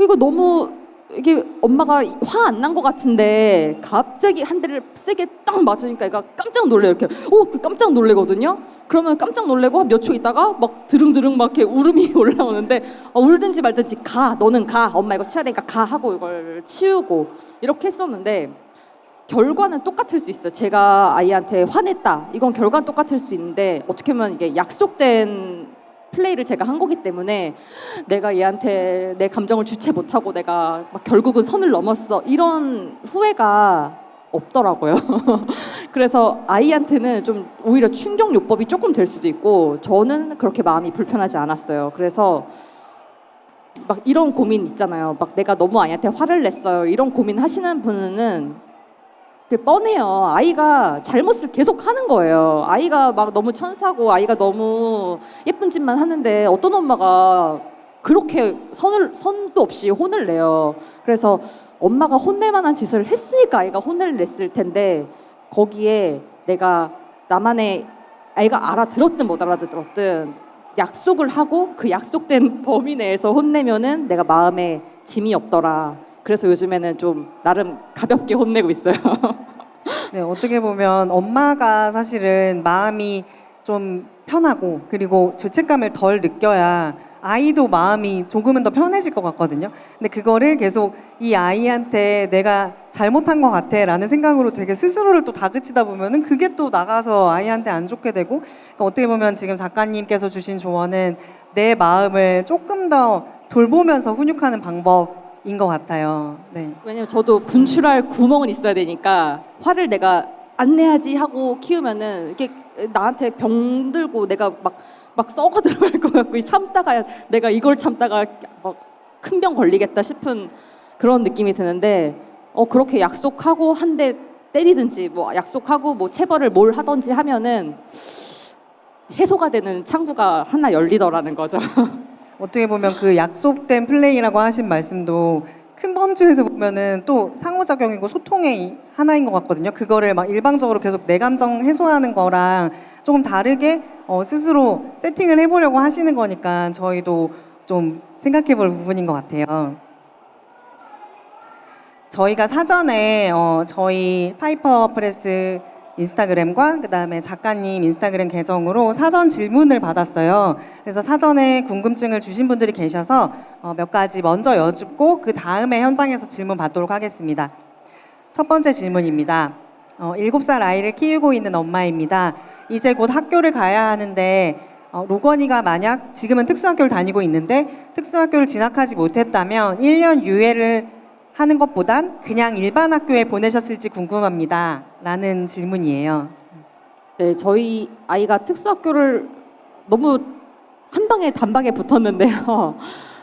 이거 너무 이게 엄마가 화 안 난 것 같은데 갑자기 한 대를 세게 딱 맞으니까 얘가 깜짝 놀래요. 이렇게 깜짝 놀래거든요. 그러면 깜짝 놀래고 한 몇 초 있다가 막 드릉드릉 막 이렇게 울음이 올라오는데 울든지 말든지 너는 가 엄마 이거 치워야 되니까 가 하고 이걸 치우고 이렇게 했었는데 결과는 똑같을 수 있어요. 제가 아이한테 화냈다 이건 결과는 똑같을 수 있는데 어떻게 보면 이게 약속된 플레이를 제가 한 거기 때문에 내가 얘한테 내 감정을 주체 못하고 내가 막 결국은 선을 넘었어 이런 후회가 없더라고요. 그래서 아이한테는 좀 오히려 충격요법이 조금 될 수도 있고 저는 그렇게 마음이 불편하지 않았어요. 그래서 막 이런 고민 있잖아요. 막 내가 너무 아이한테 화를 냈어요. 이런 고민 하시는 분은 되게 뻔해요. 아이가 잘못을 계속 하는 거예요. 아이가 막 너무 천사고 아이가 너무 예쁜 짓만 하는데 어떤 엄마가 그렇게 선도 없이 혼을 내요. 그래서 엄마가 혼낼 만한 짓을 했으니까 아이가 혼을 냈을 텐데 거기에 내가 나만의 아이가 알아들었든 못 알아들었든 약속을 하고 그 약속된 범위 내에서 혼내면은 내가 마음에 짐이 없더라. 그래서 요즘에는 좀 나름 가볍게 혼내고 있어요. 네, 어떻게 보면 엄마가 사실은 마음이 좀 편하고 그리고 죄책감을 덜 느껴야 아이도 마음이 조금은 더 편해질 것 같거든요. 근데 그거를 계속 이 아이한테 내가 잘못한 것 같아 라는 생각으로 되게 스스로를 또 다그치다 보면은 그게 또 나가서 아이한테 안 좋게 되고 그러니까 어떻게 보면 지금 작가님께서 주신 조언은 내 마음을 조금 더 돌보면서 훈육하는 방법인 것 같아요. 네. 왜냐면 저도 분출할 구멍은 있어야 되니까 화를 내가 안 내야지 하고 키우면은 이게 나한테 병들고 내가 막 썩어 들어갈 것 같고 참다가 내가 이걸 참다가 막 큰 병 걸리겠다 싶은 그런 느낌이 드는데 그렇게 약속하고 한 대 때리든지 뭐 약속하고 뭐 체벌을 뭘 하든지 하면은 해소가 되는 창구가 하나 열리더라는 거죠. 어떻게 보면 그 약속된 플레이라고 하신 말씀도 큰 범주에서 보면은 또 상호작용이고 소통의 하나인 것 같거든요. 그거를 막 일방적으로 계속 내 감정 해소하는 거랑 조금 다르게 스스로 세팅을 해보려고 하시는 거니까 저희도 좀 생각해 볼 부분인 것 같아요. 저희가 사전에 저희 파이퍼 프레스 인스타그램과 그다음에 작가님 인스타그램 계정으로 사전 질문을 받았어요. 그래서 사전에 궁금증을 주신 분들이 계셔서 몇 가지 먼저 여쭙고 그 다음에 현장에서 질문 받도록 하겠습니다. 첫 번째 질문입니다. 7살 아이를 키우고 있는 엄마입니다. 이제 곧 학교를 가야 하는데 로건이가 만약 지금은 특수학교를 다니고 있는데 특수학교를 진학하지 못했다면 1년 유예를 하는 것보단 그냥 일반 학교에 보내셨을지 궁금합니다. 라는 질문이에요. 네, 저희 아이가 특수학교를 너무 한 방에 단박에 붙었는데요.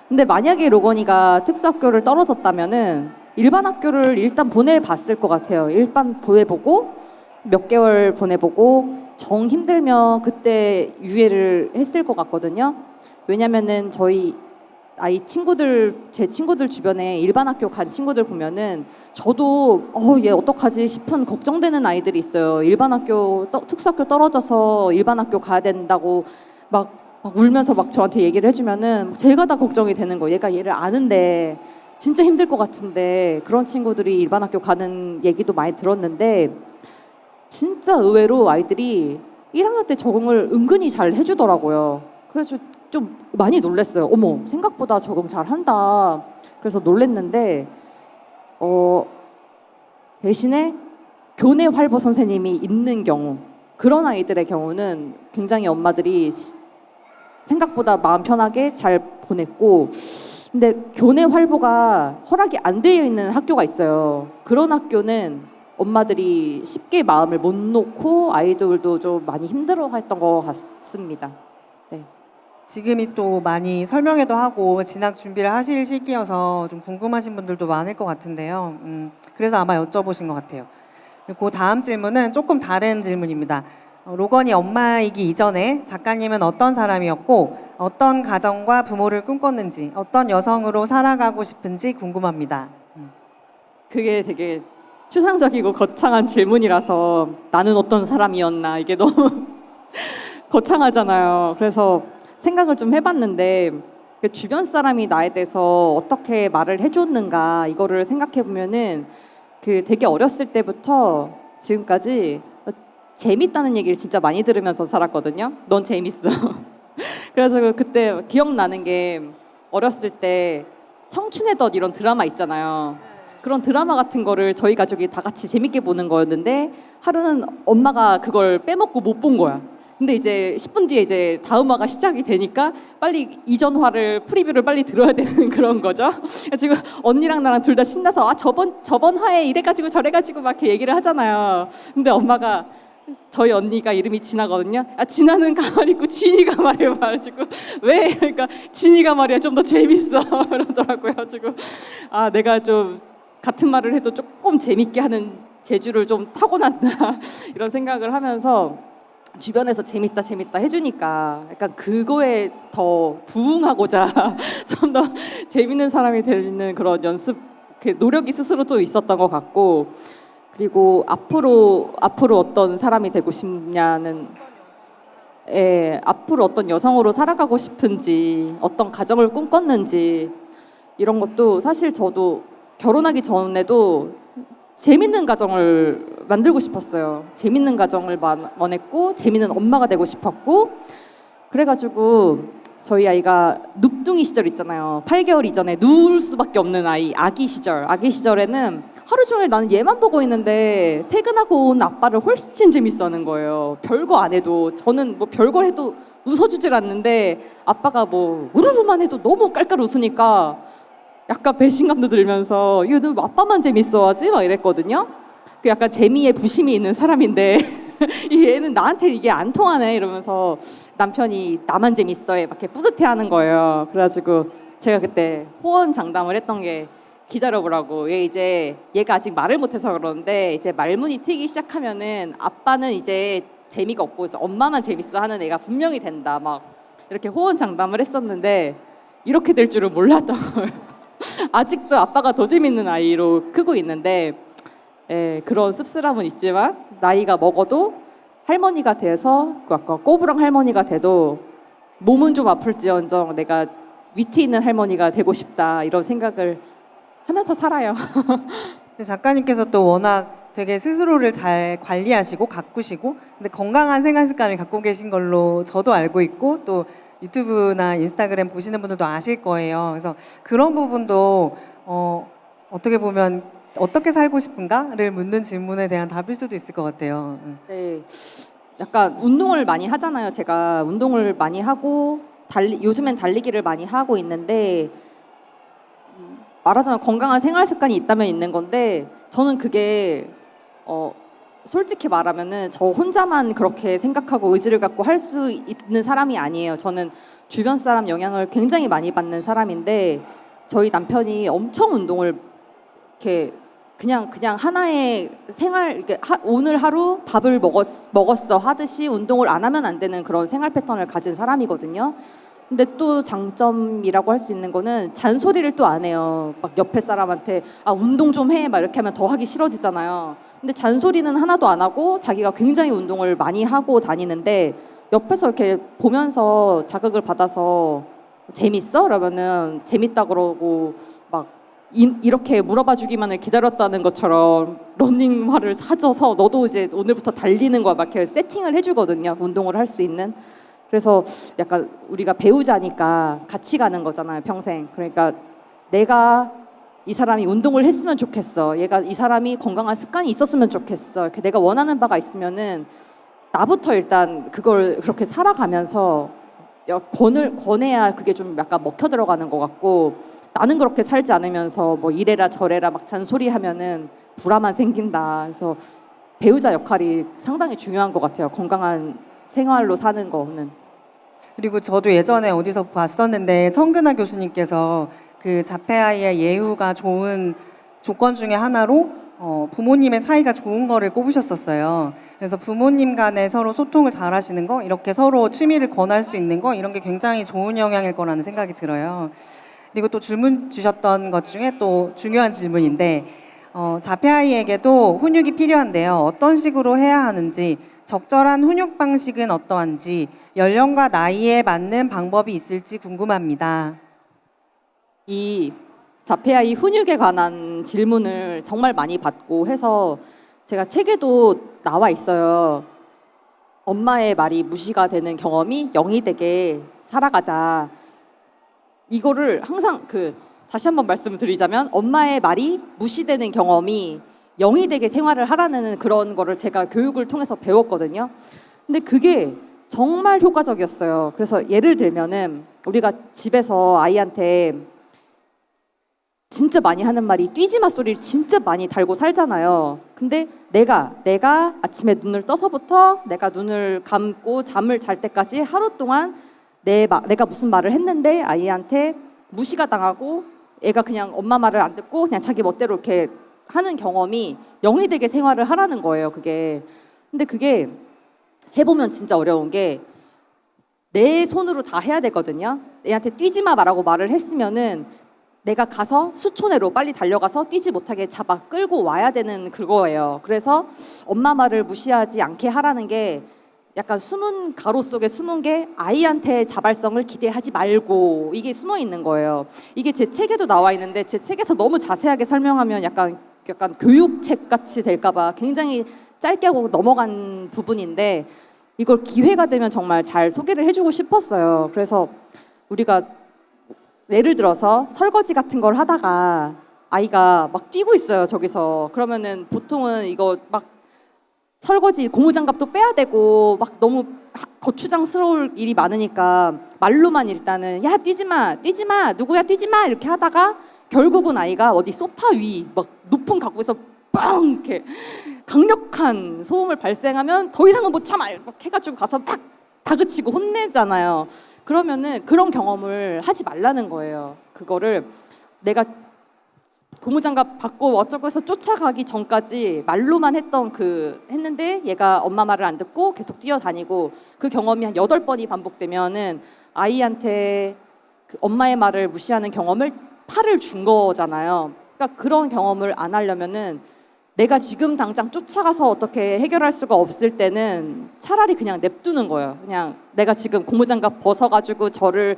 근데 만약에 로건이가 특수학교를 떨어졌다면은 일반 학교를 일단 보내봤을 것 같아요. 일반 보내보고 몇 개월 보내보고 정 힘들면 그때 유예를 했을 것 같거든요. 왜냐면은 저희 아이 친구들, 제 친구들 주변에 일반 학교 간 친구들 보면은 저도 얘 어떡하지 싶은 걱정되는 아이들이 있어요. 일반 학교 특수학교 떨어져서 일반 학교 가야 된다고 막 울면서 막 저한테 얘기를 해주면은 제가 다 걱정이 되는 거예요. 얘가 얘를 아는데 진짜 힘들 것 같은데 그런 친구들이 일반 학교 가는 얘기도 많이 들었는데 진짜 의외로 아이들이 1학년 때 적응을 은근히 잘 해주더라고요. 그래서 좀 많이 놀랐어요. 어머, 생각보다 적응 잘 한다. 그래서 놀랬는데 대신에 교내 활보 선생님이 있는 경우 그런 아이들의 경우는 굉장히 엄마들이 생각보다 마음 편하게 잘 보냈고 근데 교내 활보가 허락이 안 되어 있는 학교가 있어요. 그런 학교는 엄마들이 쉽게 마음을 못 놓고 아이들도 좀 많이 힘들어했던 것 같습니다. 네. 지금이 또 많이 설명회도 하고 진학 준비를 하실 시기여서 좀 궁금하신 분들도 많을 것 같은데요. 그래서 아마 여쭤보신 것 같아요. 그리고 다음 질문은 조금 다른 질문입니다. 로건이 엄마이기 이전에 작가님은 어떤 사람이었고 어떤 가정과 부모를 꿈꿨는지 어떤 여성으로 살아가고 싶은지 궁금합니다. 그게 되게 추상적이고 거창한 질문이라서 나는 어떤 사람이었나 이게 너무 거창하잖아요. 그래서 생각을 좀 해봤는데 그 주변 사람이 나에 대해서 어떻게 말을 해줬는가 이거를 생각해 보면은 그 되게 어렸을 때부터 지금까지 재밌다는 얘기를 진짜 많이 들으면서 살았거든요. 넌 재밌어. 그래서 그때 기억나는 게 어렸을 때 청춘의 덫 이런 드라마 있잖아요. 그런 드라마 같은 거를 저희 가족이 다 같이 재밌게 보는 거였는데 하루는 엄마가 그걸 빼먹고 못 본 거야. 근데 이제 10분 뒤에 이제 다음 화가 시작이 되니까 빨리 이전 화를 프리뷰를 빨리 들어야 되는 그런 거죠. 지금 언니랑 나랑 둘 다 신나서 저번 화에 이래가지고 저래가지고 막 이렇게 얘기를 하잖아요. 근데 엄마가 저희 언니가 이름이 진아거든요. 진아는 가만히 있고 진이가 말이야 말해가지고 왜? 그러니까 진이가 말이야 좀 더 재밌어 그러더라고요. 지금 내가 좀 같은 말을 해도 조금 재밌게 하는 재주를 좀 타고났나 이런 생각을 하면서 주변에서 재밌다 해주니까 약간 그거에 더 부응하고자 좀 더 재밌는 사람이 되는 그런 연습 노력이 스스로 좀 있었던 것 같고 그리고 앞으로 어떤 사람이 되고 싶냐는 앞으로 어떤 여성으로 살아가고 싶은지 어떤 가정을 꿈꿨는지 이런 것도 사실 저도 결혼하기 전에도 재밌는 가정을 만들고 싶었어요. 재밌는 가정을 원했고 재밌는 엄마가 되고 싶었고 그래가지고 저희 아이가 눕둥이 시절 있잖아요. 8개월 이전에 누울 수밖에 없는 아기 시절에는 하루 종일 나는 얘만 보고 있는데 퇴근하고 온 아빠를 훨씬 재밌어하는 거예요. 별거 안 해도 저는 뭐 별거 해도 웃어주질 않는데 아빠가 뭐 우르르만 해도 너무 깔깔 웃으니까 약간 배신감도 들면서 이거 너 아빠만 재밌어하지? 막 이랬거든요. 그 약간 재미에 부심이 있는 사람인데 이 얘는 나한테 이게 안 통하네 이러면서 남편이 나만 재밌어해 막 이렇게 뿌듯해하는 거예요. 그래가지고 제가 그때 호언장담을 했던 게 기다려보라고. 얘가 아직 말을 못해서 그러는데 이제 말문이 트이기 시작하면은 아빠는 이제 재미가 없고 그래서 엄마만 재밌어 하는 애가 분명히 된다. 막 이렇게 호언장담을 했었는데 이렇게 될 줄은 몰랐던 거예요. 아직도 아빠가 더 재밌는 아이로 크고 있는데 그런 씁쓸함은 있지만 나이가 먹어도 할머니가 돼서 약간 꼬부랑 할머니가 돼도 몸은 좀 아플지언정 내가 위트 있는 할머니가 되고 싶다 이런 생각을 하면서 살아요. 작가님께서 또 워낙 되게 스스로를 잘 관리하시고 가꾸시고 근데 건강한 생활 습관을 갖고 계신 걸로 저도 알고 있고 또 유튜브나 인스타그램 보시는 분들도 아실 거예요. 그래서 그런 부분도 어떻게 보면 어떻게 살고 싶은가를 묻는 질문에 대한 답일 수도 있을 것 같아요. 네, 약간 운동을 많이 하잖아요. 제가 운동을 많이 하고 요즘엔 달리기를 많이 하고 있는데 말하자면 건강한 생활 습관이 있다면 있는 건데 저는 그게 솔직히 말하면은 저 혼자만 그렇게 생각하고 의지를 갖고 할 수 있는 사람이 아니에요. 저는 주변 사람 영향을 굉장히 많이 받는 사람인데 저희 남편이 엄청 운동을 이렇게 그냥 하나의 생활 오늘 하루 밥을 먹었어 하듯이 운동을 안 하면 안 되는 그런 생활 패턴을 가진 사람이거든요. 근데 또 장점이라고 할 수 있는 거는 잔소리를 또 안 해요. 막 옆에 사람한테 아 운동 좀 해 막 이렇게 하면 더 하기 싫어지잖아요. 근데 잔소리는 하나도 안 하고 자기가 굉장히 운동을 많이 하고 다니는데 옆에서 이렇게 보면서 자극을 받아서 재밌어? 그러면은 재밌다 그러고 막 이렇게 물어봐 주기만을 기다렸다는 것처럼 러닝화를 사줘서 너도 이제 오늘부터 달리는 거야 막 이렇게 세팅을 해주거든요. 운동을 할 수 있는. 그래서 약간 우리가 배우자니까 같이 가는 거잖아요, 평생. 그러니까 내가 이 사람이 운동을 했으면 좋겠어. 이 사람이 건강한 습관이 있었으면 좋겠어. 이렇게 내가 원하는 바가 있으면은 나부터 일단 그걸 그렇게 살아가면서 권해야 그게 좀 약간 먹혀 들어가는 것 같고 나는 그렇게 살지 않으면서 뭐 이래라 저래라 막 잔소리하면은 불화만 생긴다. 그래서 배우자 역할이 상당히 중요한 것 같아요. 건강한 생활로 사는 거는. 그리고 저도 예전에 어디서 봤었는데 청근아 교수님께서 그 자폐아이의 예후가 좋은 조건 중에 하나로 부모님의 사이가 좋은 거를 꼽으셨었어요. 그래서 부모님 간에 서로 소통을 잘 하시는 거, 이렇게 서로 취미를 권할 수 있는 거, 이런 게 굉장히 좋은 영향일 거라는 생각이 들어요. 그리고 또 질문 주셨던 것 중에 또 중요한 질문인데 자폐아이에게도 훈육이 필요한데요. 어떤 식으로 해야 하는지, 적절한 훈육 방식은 어떠한지, 연령과 나이에 맞는 방법이 있을지 궁금합니다. 이 자폐아이 훈육에 관한 질문을 정말 많이 받고 해서 제가 책에도 나와 있어요. 엄마의 말이 무시가 되는 경험이 영이 되게 살아가자. 이거를 항상 다시 한번 말씀을 드리자면 엄마의 말이 무시되는 경험이 영이 되게 생활을 하라는 그런 거를 제가 교육을 통해서 배웠거든요. 근데 그게 정말 효과적이었어요. 그래서 예를 들면은 우리가 집에서 아이한테 진짜 많이 하는 말이 뛰지 마 소리를 진짜 많이 달고 살잖아요. 근데 내가 아침에 눈을 떠서부터 내가 눈을 감고 잠을 잘 때까지 하루 동안 내가 무슨 말을 했는데 아이한테 무시가 당하고 애가 그냥 엄마 말을 안 듣고 그냥 자기 멋대로 이렇게 하는 경험이 영이 되게 생활을 하라는 거예요, 그게. 근데 그게 해보면 진짜 어려운 게 내 손으로 다 해야 되거든요. 애한테 뛰지 마 말라고 말을 했으면은 내가 가서 수초내로 빨리 달려가서 뛰지 못하게 잡아 끌고 와야 되는 그거예요. 그래서 엄마 말을 무시하지 않게 하라는 게 약간 숨은 가로 속에 숨은 게 아이한테 자발성을 기대하지 말고 이게 숨어 있는 거예요. 이게 제 책에도 나와 있는데 제 책에서 너무 자세하게 설명하면 약간 교육책 같이 될까 봐 굉장히 짧게 하고 넘어간 부분인데 이걸 기회가 되면 정말 잘 소개를 해주고 싶었어요. 그래서 우리가 예를 들어서 설거지 같은 걸 하다가 아이가 막 뛰고 있어요, 저기서. 그러면은 보통은 이거 막 설거지 고무장갑도 빼야 되고 막 너무 거추장스러울 일이 많으니까 말로만 일단은 야 뛰지 마 누구야 뛰지 마 이렇게 하다가 결국은 아이가 어디 소파 위 막 높은 가구에서 빵 이렇게 강력한 소음을 발생하면 더 이상은 못 참아 막 해가지고 가서 막 다그치고 혼내잖아요. 그러면은 그런 경험을 하지 말라는 거예요. 그거를 내가 고무장갑 받고 어쩌고 해서 쫓아가기 전까지 말로만 했는데 얘가 엄마 말을 안 듣고 계속 뛰어다니고 그 경험이 한 8번이 반복되면은 아이한테 그 엄마의 말을 무시하는 경험을 팔을 준 거잖아요. 그러니까 그런 경험을 안 하려면은 내가 지금 당장 쫓아가서 어떻게 해결할 수가 없을 때는 차라리 그냥 냅두는 거예요. 그냥 내가 지금 고무장갑 벗어가지고 저를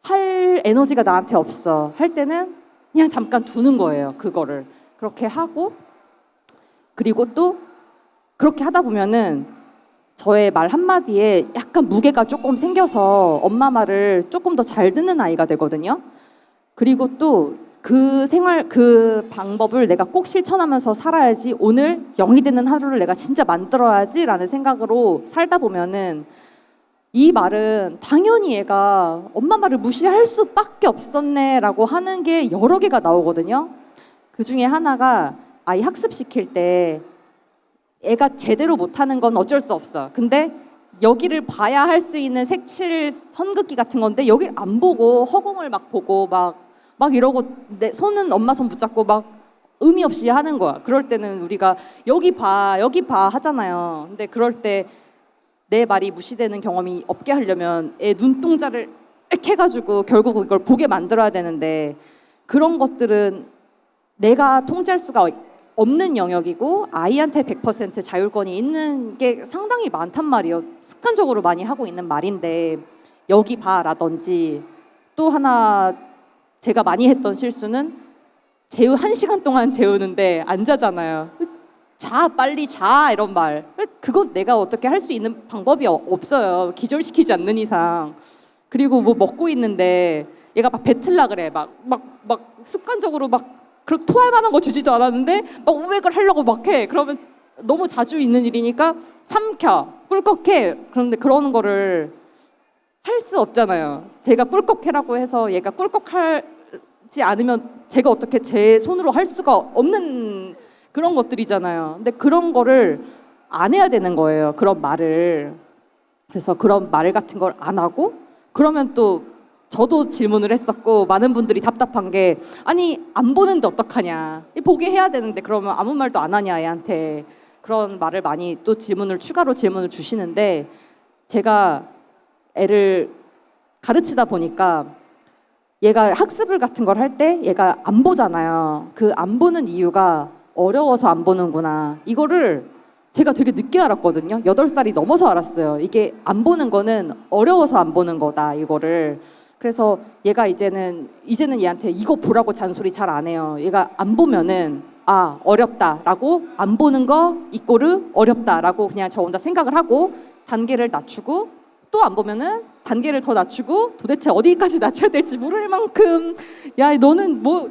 할 에너지가 나한테 없어 할 때는 그냥 잠깐 두는 거예요. 그거를 그렇게 하고 그리고 또 그렇게 하다 보면은 저의 말 한마디에 약간 무게가 조금 생겨서 엄마 말을 조금 더 잘 듣는 아이가 되거든요. 그리고 또 그 방법을 내가 꼭 실천하면서 살아야지, 오늘 0이 되는 하루를 내가 진짜 만들어야지라는 생각으로 살다 보면은 이 말은 당연히 얘가 엄마 말을 무시할 수밖에 없었네라고 하는 게 여러 개가 나오거든요. 그 중에 하나가 아이 학습시킬 때 애가 제대로 못하는 건 어쩔 수 없어. 근데 여기를 봐야 할 수 있는 색칠 선긋기 같은 건데 여기를 안 보고 허공을 막 보고 막 이러고 내 손은 엄마 손 붙잡고 막 의미 없이 하는 거야. 그럴 때는 우리가 여기 봐 하잖아요. 근데 그럴 때 내 말이 무시되는 경험이 없게 하려면 애 눈동자를 이렇게 해가지고 결국 이걸 보게 만들어야 되는데, 그런 것들은 내가 통제할 수가 없는 영역이고 아이한테 100% 자율권이 있는 게 상당히 많단 말이에요. 습관적으로 많이 하고 있는 말인데, 여기 봐라든지, 또 하나 제가 많이 했던 실수는 1시간 동안 재우는데 안 자잖아요. 자, 빨리 자, 이런 말. 그건 내가 어떻게 할 수 있는 방법이 없어요. 기절시키지 않는 이상. 그리고 뭐 먹고 있는데 얘가 막 뱉으려 그래. 막 습관적으로 막 그렇게 토할 만한 거 주지도 않았는데 막 우액을 하려고 막 해. 그러면 너무 자주 있는 일이니까 삼켜, 꿀꺽해. 그런데 그러는 거를 할 수 없잖아요. 제가 꿀꺽해라고 해서 얘가 꿀꺽하지 않으면 제가 어떻게 제 손으로 할 수가 없는 그런 것들이잖아요. 근데 그런 거를 안 해야 되는 거예요. 그런 말을. 그래서 그런 말 같은 걸 안 하고, 그러면 또 저도 질문을 했었고 많은 분들이 답답한 게, 아니 안 보는데 어떡하냐, 보게 해야 되는데 그러면 아무 말도 안 하냐 애한테, 그런 말을 많이 또 추가로 질문을 주시는데, 제가 애를 가르치다 보니까 얘가 학습을 같은 걸 할 때 얘가 안 보잖아요. 그 안 보는 이유가 어려워서 안 보는구나, 이거를 제가 되게 늦게 알았거든요. 8살이 넘어서 알았어요. 이게 안 보는 거는 어려워서 안 보는 거다, 이거를. 그래서 얘가 이제는 얘한테 이거 보라고 잔소리 잘 안 해요. 얘가 안 보면은 아, 어렵다라고, 안 보는 거 이꼬르 어렵다라고 그냥 저 혼자 생각을 하고 단계를 낮추고, 또 안 보면은 단계를 더 낮추고, 도대체 어디까지 낮춰야 될지 모를 만큼 야 너는 뭐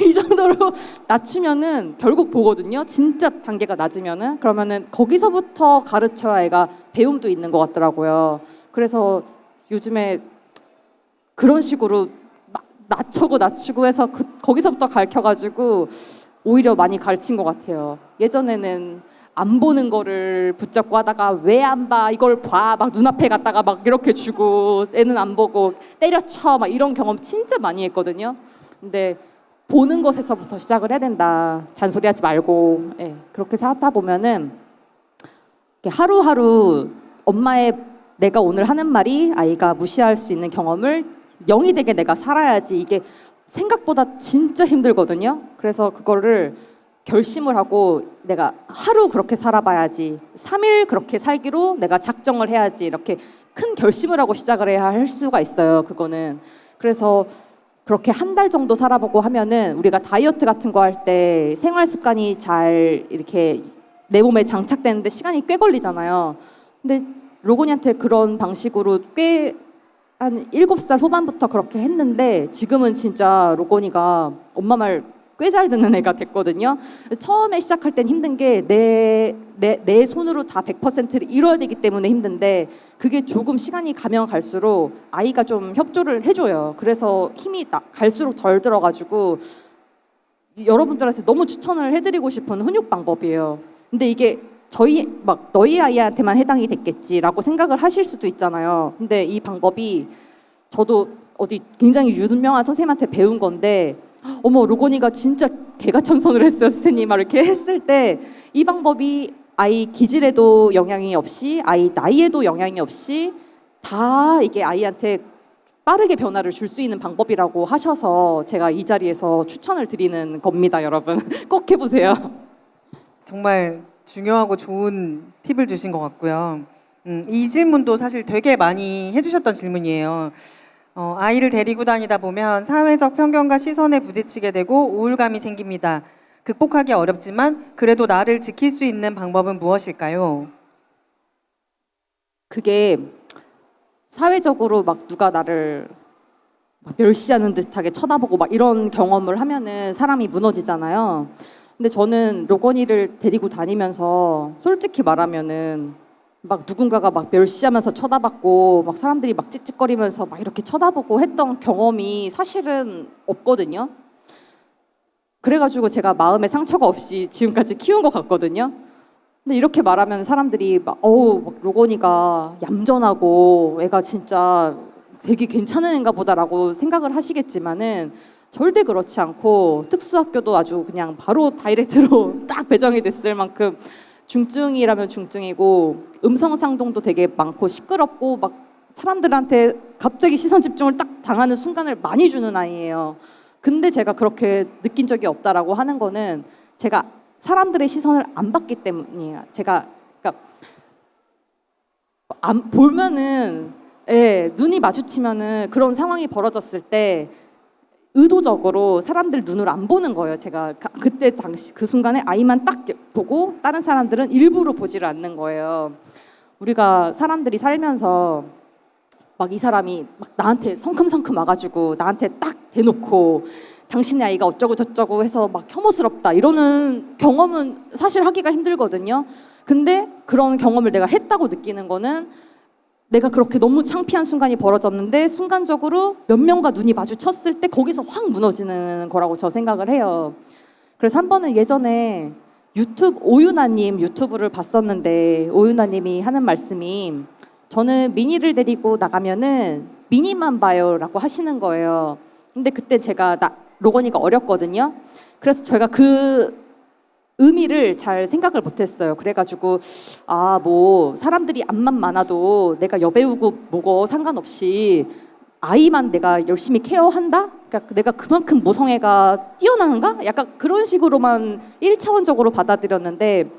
이 정도로 낮추면은 결국 보거든요. 진짜 단계가 낮으면은. 그러면은 거기서부터 가르쳐야 애가 배움도 있는 것 같더라고요. 그래서 요즘에 그런 식으로 막 낮추고 해서 거기서부터 가르쳐가지고 오히려 많이 가르친 것 같아요. 예전에는 안 보는 거를 붙잡고 하다가 왜 안 봐? 이걸 봐. 막 눈앞에 갔다가 막 이렇게 주고 애는 안 보고 때려쳐. 막 이런 경험 진짜 많이 했거든요. 근데 보는 것에서부터 시작을 해야 된다. 잔소리하지 말고. 예, 그렇게 하다 보면은 하루하루 엄마의 내가 오늘 하는 말이 아이가 무시할 수 있는 경험을 0이 되게 내가 살아야지, 이게 생각보다 진짜 힘들거든요. 그래서 그거를 결심을 하고 내가 하루 그렇게 살아봐야지, 3일 그렇게 살기로 내가 작정을 해야지, 이렇게 큰 결심을 하고 시작을 해야 할 수가 있어요. 그거는. 그래서 그렇게 한 달 정도 살아보고 하면은, 우리가 다이어트 같은 거 할 때 생활 습관이 잘 이렇게 내 몸에 장착되는데 시간이 꽤 걸리잖아요. 근데 로곤이한테 그런 방식으로 꽤 한 7살 후반부터 그렇게 했는데, 지금은 진짜 로곤이가 엄마 말 꽤 잘 듣는 애가 됐거든요. 처음에 시작할 땐 힘든 게 내 손으로 다 100%를 이뤄야 되기 때문에 힘든데, 그게 조금 시간이 가면 갈수록 아이가 좀 협조를 해줘요. 그래서 힘이 갈수록 덜 들어가지고 여러분들한테 너무 추천을 해드리고 싶은 훈육 방법이에요. 근데 이게 너희 아이한테만 해당이 됐겠지라고 생각을 하실 수도 있잖아요. 근데 이 방법이 저도 어디 굉장히 유명한 선생님한테 배운 건데, 어머 로곤이가 진짜 개가천선을 했어요 선생님, 막 이렇게 했을 때 이 방법이 아이 기질에도 영향이 없이 아이 나이에도 영향이 없이 다 이게 아이한테 빠르게 변화를 줄 수 있는 방법이라고 하셔서 제가 이 자리에서 추천을 드리는 겁니다. 여러분 꼭 해보세요. 정말 중요하고 좋은 팁을 주신 것 같고요. 이 질문도 사실 되게 많이 해주셨던 질문이에요. 아이를 데리고 다니다 보면 사회적 편견과 시선에 부딪히게 되고 우울감이 생깁니다. 극복하기 어렵지만 그래도 나를 지킬 수 있는 방법은 무엇일까요? 그게 사회적으로 막 누가 나를 막 멸시하는 듯하게 쳐다보고 막 이런 경험을 하면은 사람이 무너지잖아요. 근데 저는 로건이를 데리고 다니면서 솔직히 말하면은 막 누군가가 막 멸시하면서 쳐다봤고 막 사람들이 막 찌찌거리면서 막 이렇게 쳐다보고 했던 경험이 사실은 없거든요. 그래가지고 제가 마음에 상처가 없이 지금까지 키운 것 같거든요. 근데 이렇게 말하면 사람들이 막 어우 막 로건이가 얌전하고 애가 진짜 되게 괜찮은 애인가 보다라고 생각을 하시겠지만은 절대 그렇지 않고 특수학교도 아주 그냥 바로 다이렉트로 딱 배정이 됐을 만큼 중증이라면 중증이고 음성상동도 되게 많고 시끄럽고 막 사람들한테 갑자기 시선 집중을 딱 당하는 순간을 많이 주는 아이예요. 근데 제가 그렇게 느낀 적이 없다라고 하는 거는 제가 사람들의 시선을 안 받기 때문이에요. 제가 그러니까 안 보면은 눈이 마주치면은 그런 상황이 벌어졌을 때 의도적으로 사람들 눈을 안 보는 거예요. 제가 그때 당시 그 순간에 아이만 딱 보고 다른 사람들은 일부러 보지를 않는 거예요. 우리가 사람들이 살면서 막 이 사람이 막 나한테 성큼성큼 와가지고 나한테 딱 대놓고 당신의 아이가 어쩌고 저쩌고 해서 막 혐오스럽다 이러는 경험은 사실 하기가 힘들거든요. 근데 그런 경험을 내가 했다고 느끼는 거는 내가 그렇게 너무 창피한 순간이 벌어졌는데 순간적으로 몇 명과 눈이 마주쳤을 때 거기서 확 무너지는 거라고 저 생각을 해요. 그래서 한 번은 예전에 오유나님 유튜브를 봤었는데 오유나님이 하는 말씀이 저는 미니를 데리고 나가면은 미니만 봐요라고 하시는 거예요. 근데 그때 제가 로건이가 어렸거든요. 그래서 제가 그 의미를 잘 생각을 못했어요. 그래가지고 뭐 사람들이 앞만 많아도 내가 여배우고 뭐고 상관없이 아이만 내가 열심히 케어한다? 그러니까 내가 그만큼 모성애가 뛰어난가? 약간 그런 식으로만 1차원적으로 받아들였는데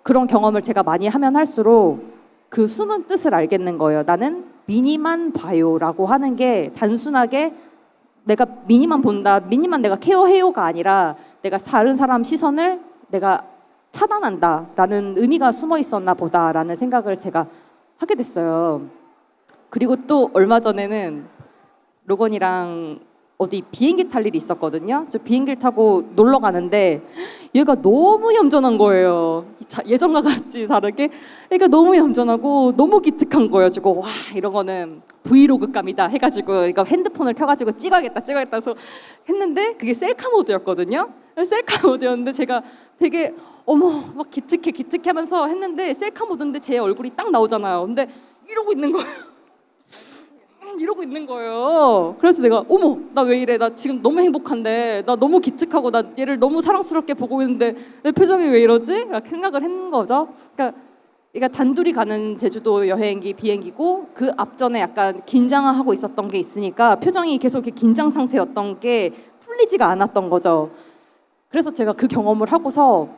그런 경험을 제가 많이 하면 할수록 그 숨은 뜻을 알겠는 거예요. 나는 미니만 봐요라고 하는 게 단순하게 내가 미니만 본다, 미니만 내가 케어해요가 아니라 내가 다른 사람 시선을 내가 차단한다라는 의미가 숨어 있었나 보다라는 생각을 제가 하게 됐어요. 그리고 또 얼마 전에는 로건이랑 어디 비행기 탈 일이 있었거든요. 저 비행기를 타고 놀러 가는데 얘가 너무 얌전한 거예요. 예전과 같이 다르게 얘가 너무 얌전하고 너무 기특한 거예요. 가지고 와 이런 거는 브이로그감이다 해가지고 이거 핸드폰을 켜가지고 찍어야겠다 해서 했는데 그게 셀카 모드였거든요. 셀카 모드였는데 제가 되게 어머 막 기특해 하면서 했는데 셀카 모드인데 제 얼굴이 딱 나오잖아요. 근데 이러고 있는 거예요. 이러고 있는 거예요. 그래서 내가 어머 나 왜 이래, 나 지금 너무 행복한데 나 너무 기특하고 나 얘를 너무 사랑스럽게 보고 있는데 내 표정이 왜 이러지? 막 생각을 했는 거죠. 그러니까 단둘이 가는 제주도 여행기 비행기고 그 앞전에 약간 긴장하고 있었던 게 있으니까 표정이 계속 이렇게 긴장 상태였던 게 풀리지가 않았던 거죠. 그래서 제가 그 경험을 하고서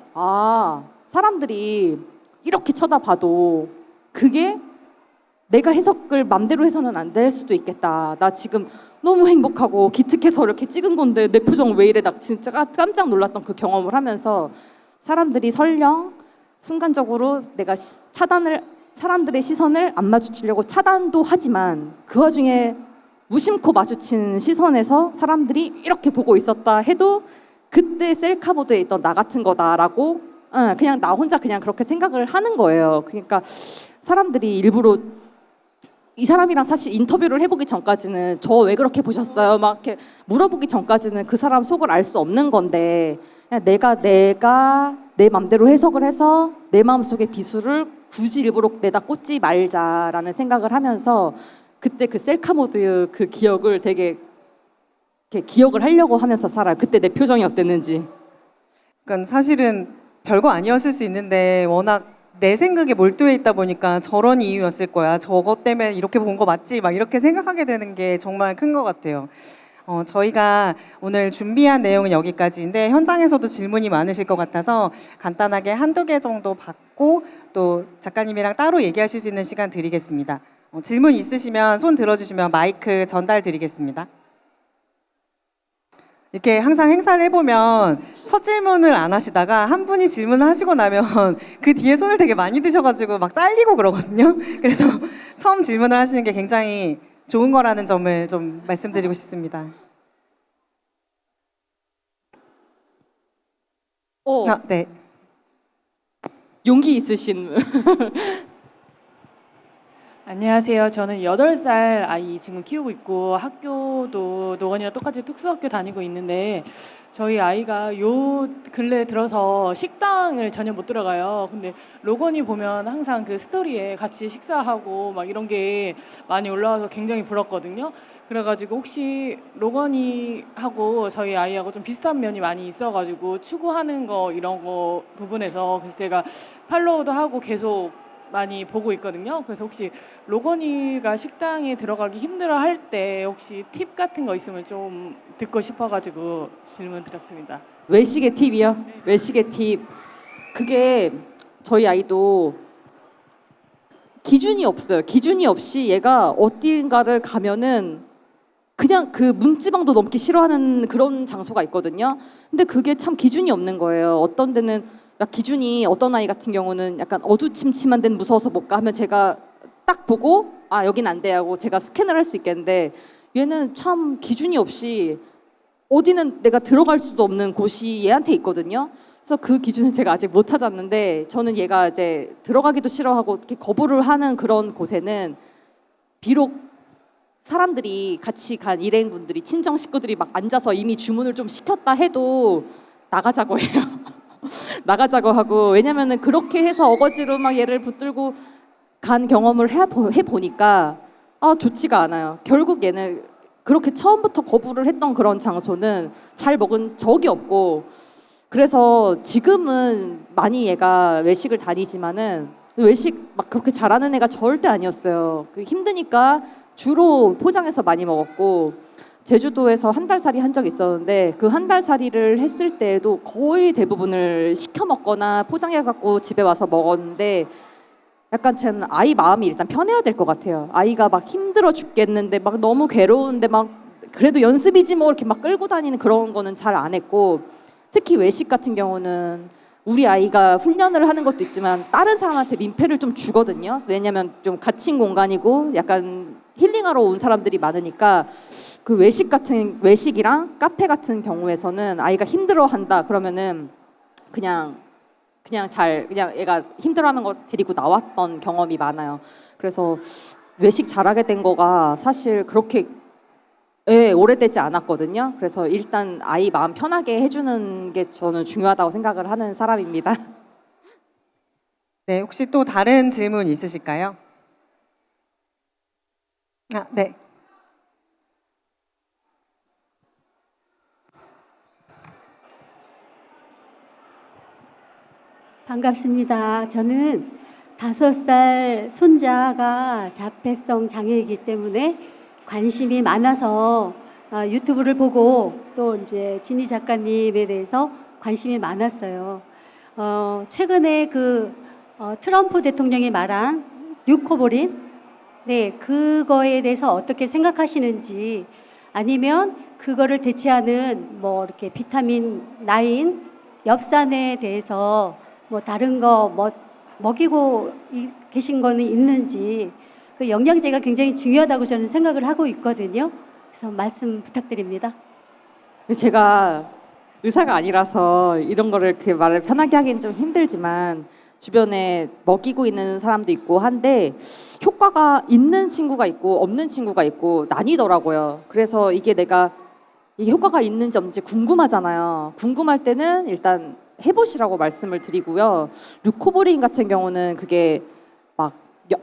사람들이 이렇게 쳐다봐도 그게 내가 해석을 맘대로 해서는 안 될 수도 있겠다. 나 지금 너무 행복하고 기특해서 이렇게 찍은 건데 내 표정 왜 이래? 나 진짜 깜짝 놀랐던 그 경험을 하면서 사람들이 설령 순간적으로 내가 사람들의 시선을 안 마주치려고 차단도 하지만 그 와중에 무심코 마주친 시선에서 사람들이 이렇게 보고 있었다 해도 그때 셀카보드에 있던 나 같은 거다라고 그냥 나 혼자 그냥 그렇게 생각을 하는 거예요. 그러니까 사람들이 일부러 이 사람이랑 사실 인터뷰를 해보기 전까지는 저 왜 그렇게 보셨어요? 막 이렇게 물어보기 전까지는 그 사람 속을 알 수 없는 건데 그냥 내가 내 맘대로 해석을 해서 내 마음속의 비수를 굳이 일부러 내다 꽂지 말자라는 생각을 하면서 그때 그 셀카 모드 그 기억을 되게 이렇게 기억을 하려고 하면서 살아요. 그때 내 표정이 어땠는지. 그러니까 사실은 별거 아니었을 수 있는데 워낙 내 생각에 몰두해 있다 보니까 저런 이유였을 거야. 저것 때문에 이렇게 본 거 맞지? 막 이렇게 생각하게 되는 게 정말 큰 것 같아요. 저희가 오늘 준비한 내용은 여기까지인데 현장에서도 질문이 많으실 것 같아서 간단하게 한두 개 정도 받고 또 작가님이랑 따로 얘기하실 수 있는 시간 드리겠습니다. 질문 있으시면 손 들어주시면 마이크 전달 드리겠습니다. 이렇게 항상 행사를 해보면 첫 질문을 안 하시다가 한 분이 질문을 하시고 나면 그 뒤에 손을 되게 많이 드셔가지고 막 잘리고 그러거든요. 그래서 처음 질문을 하시는 게 굉장히 좋은 거라는 점을 좀 말씀드리고 싶습니다. 네. 용기 있으신 안녕하세요. 저는 8살 아이 지금 키우고 있고 학교도 노건이랑 똑같이 특수학교 다니고 있는데 저희 아이가 요 근래 들어서 식당을 전혀 못 들어가요. 근데 로건이 보면 항상 그 스토리에 같이 식사하고 막 이런 게 많이 올라와서 굉장히 부럽거든요. 그래가지고 혹시 로건이하고 저희 아이하고 좀 비슷한 면이 많이 있어가지고 추구하는 거 이런 거 부분에서 그래서 제가 팔로우도 하고 계속 많이 보고 있거든요. 그래서 혹시 로건이가 식당에 들어가기 힘들어 할 때 혹시 팁 같은 거 있으면 좀 듣고 싶어가지고 질문 드렸습니다. 외식의 팁이요? 외식의 팁. 그게 저희 아이도 기준이 없어요. 기준이 없이 얘가 어딘가를 가면은 그냥 그 문지방도 넘기 싫어하는 그런 장소가 있거든요. 근데 그게 참 기준이 없는 거예요. 어떤 데는 기준이 어떤 아이 같은 경우는 약간 어두침침한 데는 무서워서 못 가 하면 제가 딱 보고 아 여긴 안 돼 하고 제가 스캔을 할 수 있겠는데 얘는 참 기준이 없이 어디는 내가 들어갈 수도 없는 곳이 얘한테 있거든요. 그래서 그 기준을 제가 아직 못 찾았는데 저는 얘가 이제 들어가기도 싫어하고 이렇게 거부를 하는 그런 곳에는 비록 사람들이 같이 간 일행분들이 친정 식구들이 막 앉아서 이미 주문을 좀 시켰다 해도 나가자고 해요. 나가자고 하고 왜냐면은 그렇게 해서 어거지로 막 얘를 붙들고 간 경험을 해보니까 좋지가 않아요. 결국 얘는 그렇게 처음부터 거부를 했던 그런 장소는 잘 먹은 적이 없고 그래서 지금은 많이 얘가 외식을 다니지만은 외식 막 그렇게 잘하는 애가 절대 아니었어요. 힘드니까 주로 포장해서 많이 먹었고 제주도에서 한 달 살이 한 적이 있었는데 그 한 달 살이를 했을 때에도 거의 대부분을 시켜 먹거나 포장해 갖고 집에 와서 먹었는데 약간 저는 아이 마음이 일단 편해야 될 것 같아요. 아이가 막 힘들어 죽겠는데 막 너무 괴로운데 막 그래도 연습이지 뭐 이렇게 막 끌고 다니는 그런 거는 잘 안 했고 특히 외식 같은 경우는 우리 아이가 훈련을 하는 것도 있지만 다른 사람한테 민폐를 좀 주거든요. 왜냐면 좀 갇힌 공간이고 약간 힐링하러 온 사람들이 많으니까 그 외식이랑 카페 같은 경우에서는 아이가 힘들어한다 그러면은 그냥 얘가 힘들어하는 거 데리고 나왔던 경험이 많아요. 그래서 외식 잘하게 된 거가 사실 그렇게 오래되지 않았거든요. 그래서 일단 아이 마음 편하게 해주는 게 저는 중요하다고 생각을 하는 사람입니다. 네, 혹시 또 다른 질문 있으실까요? 네. 반갑습니다. 저는 5살 손자가 자폐성 장애이기 때문에 관심이 많아서 유튜브를 보고 또 이제 진희 작가님에 대해서 관심이 많았어요. 최근에 트럼프 대통령이 말한 류코보린, 네, 그거에 대해서 어떻게 생각하시는지 아니면 그거를 대체하는 뭐 이렇게 비타민 9, 엽산에 대해서 뭐 다른 거 뭐 먹이고 계신 거는 있는지 그 영양제가 굉장히 중요하다고 저는 생각을 하고 있거든요. 그래서 말씀 부탁드립니다. 제가 의사가 아니라서 이런 거를 이렇게 말을 편하게 하기는 좀 힘들지만 주변에 먹이고 있는 사람도 있고 한데 효과가 있는 친구가 있고 없는 친구가 있고 나뉘더라고요. 그래서 이게 효과가 있는지 없는지 궁금하잖아요. 궁금할 때는 일단 해보시라고 말씀을 드리고요. 류코보린 같은 경우는 그게 막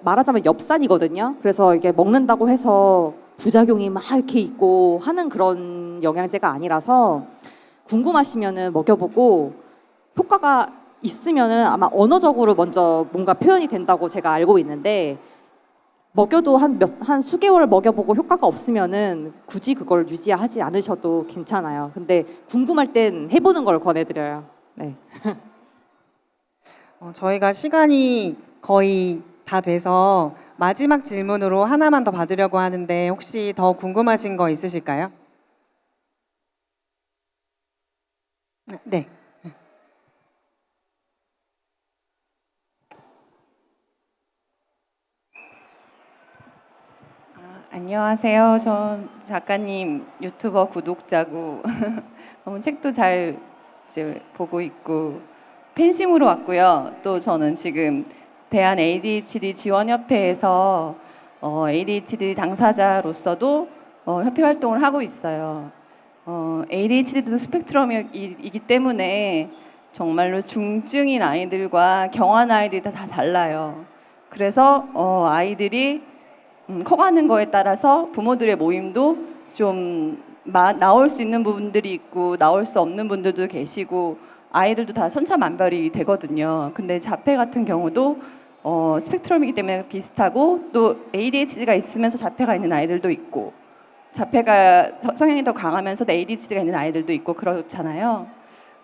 말하자면 엽산이거든요. 그래서 이게 먹는다고 해서 부작용이 막 이렇게 있고 하는 그런 영양제가 아니라서 궁금하시면은 먹여보고 효과가 있으면은 아마 언어적으로 먼저 뭔가 표현이 된다고 제가 알고 있는데 먹여도 한 수개월 먹여보고 효과가 없으면은 굳이 그걸 유지하지 않으셔도 괜찮아요. 근데 궁금할 땐 해보는 걸 권해드려요. 네. 저희가 시간이 거의 다 돼서 마지막 질문으로 하나만 더 받으려고 하는데 혹시 더 궁금하신 거 있으실까요? 네. 안녕하세요. 전 작가님 유튜버 구독자고 너무 책도 잘 이제 보고 있고 팬심으로 왔고요. 또 저는 지금 대한 ADHD 지원협회에서 ADHD 당사자로서도 협회 활동을 하고 있어요. ADHD도 스펙트럼이기 때문에 정말로 중증인 아이들과 경한 아이들이 다 달라요. 그래서 아이들이 커가는 거에 따라서 부모들의 모임도 좀 나올 수 있는 분들이 있고 나올 수 없는 분들도 계시고 아이들도 다 천차만별이 되거든요. 근데 자폐 같은 경우도 스펙트럼이기 때문에 비슷하고 또 ADHD가 있으면서 자폐가 있는 아이들도 있고 자폐가 성향이 더 강하면서도 ADHD가 있는 아이들도 있고 그렇잖아요.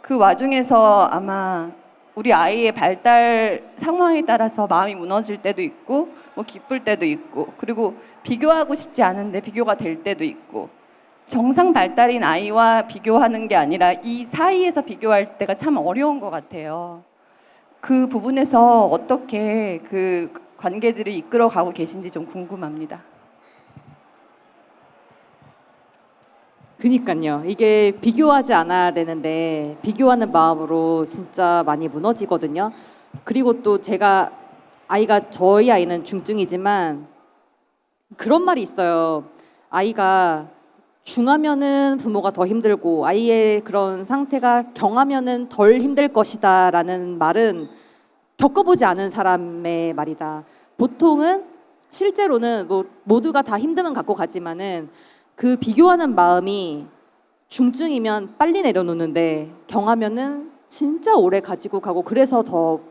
그 와중에서 아마 우리 아이의 발달 상황에 따라서 마음이 무너질 때도 있고 뭐 기쁠 때도 있고 그리고 비교하고 싶지 않은데 비교가 될 때도 있고 정상 발달인 아이와 비교하는 게 아니라 이 사이에서 비교할 때가 참 어려운 것 같아요. 그 부분에서 어떻게 그 관계들을 이끌어가고 계신지 좀 궁금합니다. 그니까요. 이게 비교하지 않아야 되는데 비교하는 마음으로 진짜 많이 무너지거든요. 그리고 또 저희 아이는 중증이지만 그런 말이 있어요. 아이가 중하면은 부모가 더 힘들고 아이의 그런 상태가 경하면은 덜 힘들 것이다라는 말은 겪어보지 않은 사람의 말이다. 보통은 실제로는 뭐 모두가 다 힘듦은 갖고 가지만은 그 비교하는 마음이 중증이면 빨리 내려놓는데 경하면은 진짜 오래 가지고 가고 그래서 더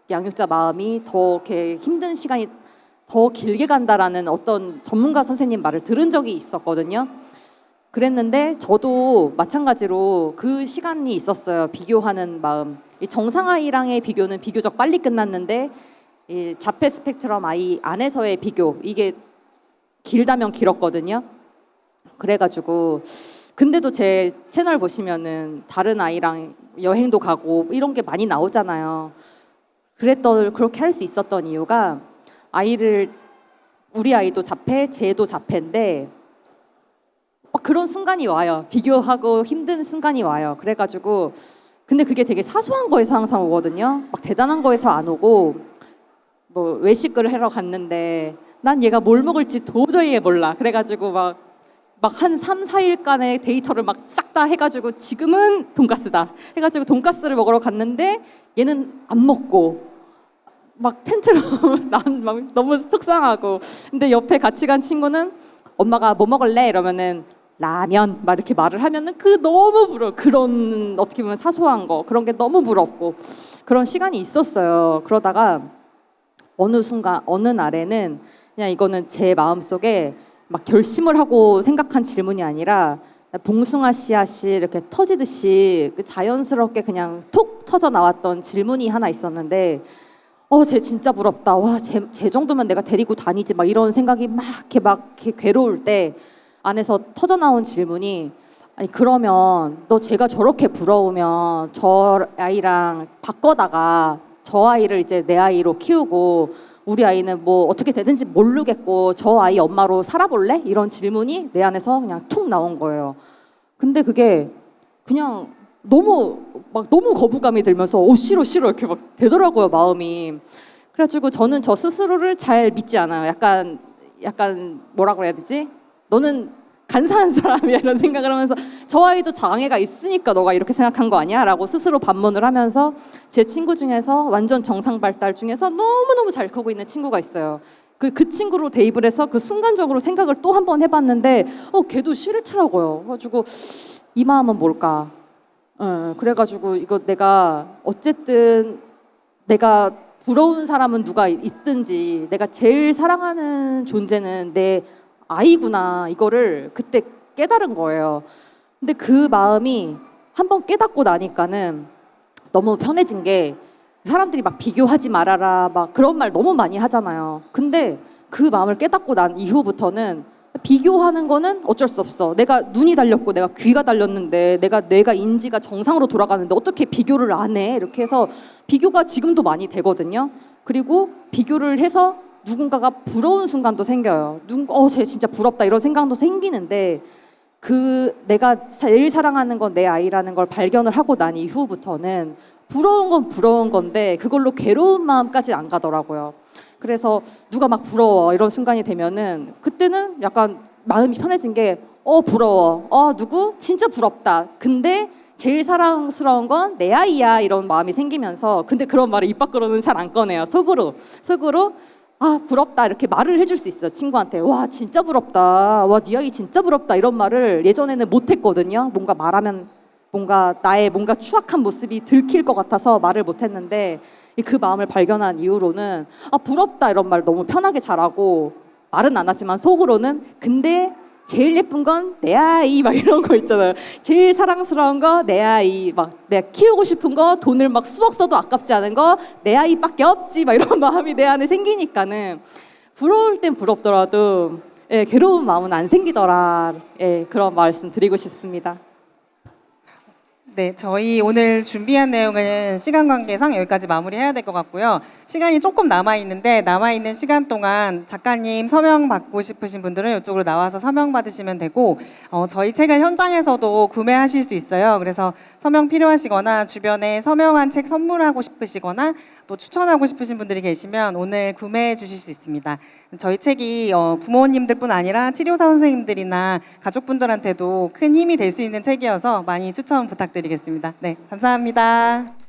양육자 마음이 더 이렇게 힘든 시간이 더 길게 간다라는 어떤 전문가 선생님 말을 들은 적이 있었거든요. 그랬는데 저도 마찬가지로 그 시간이 있었어요. 비교하는 마음. 이 정상 아이랑의 비교는 비교적 빨리 끝났는데 이 자폐 스펙트럼 아이 안에서의 비교 이게 길다면 길었거든요. 그래가지고 근데도 제 채널 보시면은 다른 아이랑 여행도 가고 이런 게 많이 나오잖아요. 그렇게 할 수 있었던 이유가 우리 아이도 자폐, 쟤도 자폐인데 막 그런 순간이 와요. 비교하고 힘든 순간이 와요. 그래가지고 근데 그게 되게 사소한 거에서 항상 오거든요. 막 대단한 거에서 안 오고 뭐 외식을 하러 갔는데 난 얘가 뭘 먹을지 도저히 몰라. 그래가지고 막 한 3, 4일간의 데이터를 막 싹 다 해가지고 지금은 돈가스다 해가지고 돈가스를 먹으러 갔는데 얘는 안 먹고 막 텐트럼 난 막 너무 속상하고 근데 옆에 같이 간 친구는 엄마가 뭐 먹을래? 이러면은 라면 막 이렇게 말을 하면은 너무 부러워. 그런 어떻게 보면 사소한 거 그런 게 너무 부럽고 그런 시간이 있었어요. 그러다가 어느 순간 어느 날에는 그냥 이거는 제 마음속에 막 결심을 하고 생각한 질문이 아니라 봉숭아 씨앗이 이렇게 터지듯이 자연스럽게 그냥 톡 터져 나왔던 질문이 하나 있었는데 쟤 진짜 부럽다. 와, 쟤 정도면 내가 데리고 다니지. 막 이런 생각이 막 이렇게 괴로울 때 안에서 터져 나온 질문이 아니 그러면 너 쟤가 저렇게 부러우면 저 아이랑 바꿔다가 저 아이를 이제 내 아이로 키우고 우리 아이는 뭐 어떻게 되든지 모르겠고 저 아이 엄마로 살아볼래? 이런 질문이 내 안에서 그냥 툭 나온 거예요. 근데 그게 그냥 너무 거부감이 들면서 싫어 이렇게 막 되더라고요 마음이. 그래가지고 저는 저 스스로를 잘 믿지 않아요. 약간 뭐라 그래야 되지? 너는 간사한 사람이야 이런 생각을 하면서 저 아이도 장애가 있으니까 너가 이렇게 생각한 거 아니야? 라고 스스로 반문을 하면서 제 친구 중에서 완전 정상 발달 중에서 너무너무 잘 크고 있는 친구가 있어요. 그 친구로 대입을 해서 그 순간적으로 생각을 또 한 번 해봤는데 걔도 싫더라고요. 그래가지고 이 마음은 뭘까? 그래가지고 이거 내가 어쨌든 내가 부러운 사람은 누가 있든지 내가 제일 사랑하는 존재는 내 아이구나 이거를 그때 깨달은 거예요. 근데 그 마음이 한번 깨닫고 나니까는 너무 편해진 게 사람들이 막 비교하지 말아라 막 그런 말 너무 많이 하잖아요. 근데 그 마음을 깨닫고 난 이후부터는 비교하는 거는 어쩔 수 없어. 내가 눈이 달렸고 내가 귀가 달렸는데 내가 뇌가 인지가 정상으로 돌아가는데 어떻게 비교를 안 해? 이렇게 해서 비교가 지금도 많이 되거든요. 그리고 비교를 해서 누군가가 부러운 순간도 생겨요. 쟤 진짜 부럽다 이런 생각도 생기는데 그 내가 제일 사랑하는 건 내 아이라는 걸 발견을 하고 난 이후부터는 부러운 건 부러운 건데 그걸로 괴로운 마음까지 안 가더라고요. 그래서 누가 막 부러워 이런 순간이 되면은 그때는 약간 마음이 편해진 게 부러워. 누구? 진짜 부럽다. 근데 제일 사랑스러운 건 내 아이야 이런 마음이 생기면서 근데 그런 말을 입 밖으로는 잘 안 꺼내요. 속으로 부럽다 이렇게 말을 해줄 수 있어. 친구한테 와 진짜 부럽다. 와 네 아이 진짜 부럽다 이런 말을 예전에는 못했거든요. 뭔가 말하면 뭔가 나의 뭔가 추악한 모습이 들킬 것 같아서 말을 못했는데 그 마음을 발견한 이후로는 부럽다 이런 말 너무 편하게 잘하고 말은 안 하지만 속으로는 근데 제일 예쁜 건 내 아이 막 이런 거 있잖아요. 제일 사랑스러운 거 내 아이 막 내가 키우고 싶은 거 돈을 막 수억 써도 아깝지 않은 거 내 아이밖에 없지 막 이런 마음이 내 안에 생기니까는 부러울 땐 부럽더라도 괴로운 마음은 안 생기더라. 그런 말씀 드리고 싶습니다. 네, 저희 오늘 준비한 내용은 시간 관계상 여기까지 마무리해야 될 것 같고요. 시간이 조금 남아있는데 남아있는 시간 동안 작가님 서명 받고 싶으신 분들은 이쪽으로 나와서 서명 받으시면 되고 저희 책을 현장에서도 구매하실 수 있어요. 그래서 서명 필요하시거나 주변에 서명한 책 선물하고 싶으시거나 또 추천하고 싶으신 분들이 계시면 오늘 구매해 주실 수 있습니다. 저희 책이 부모님들뿐 아니라 치료사 선생님들이나 가족분들한테도 큰 힘이 될 수 있는 책이어서 많이 추천 부탁드리겠습니다. 네, 감사합니다.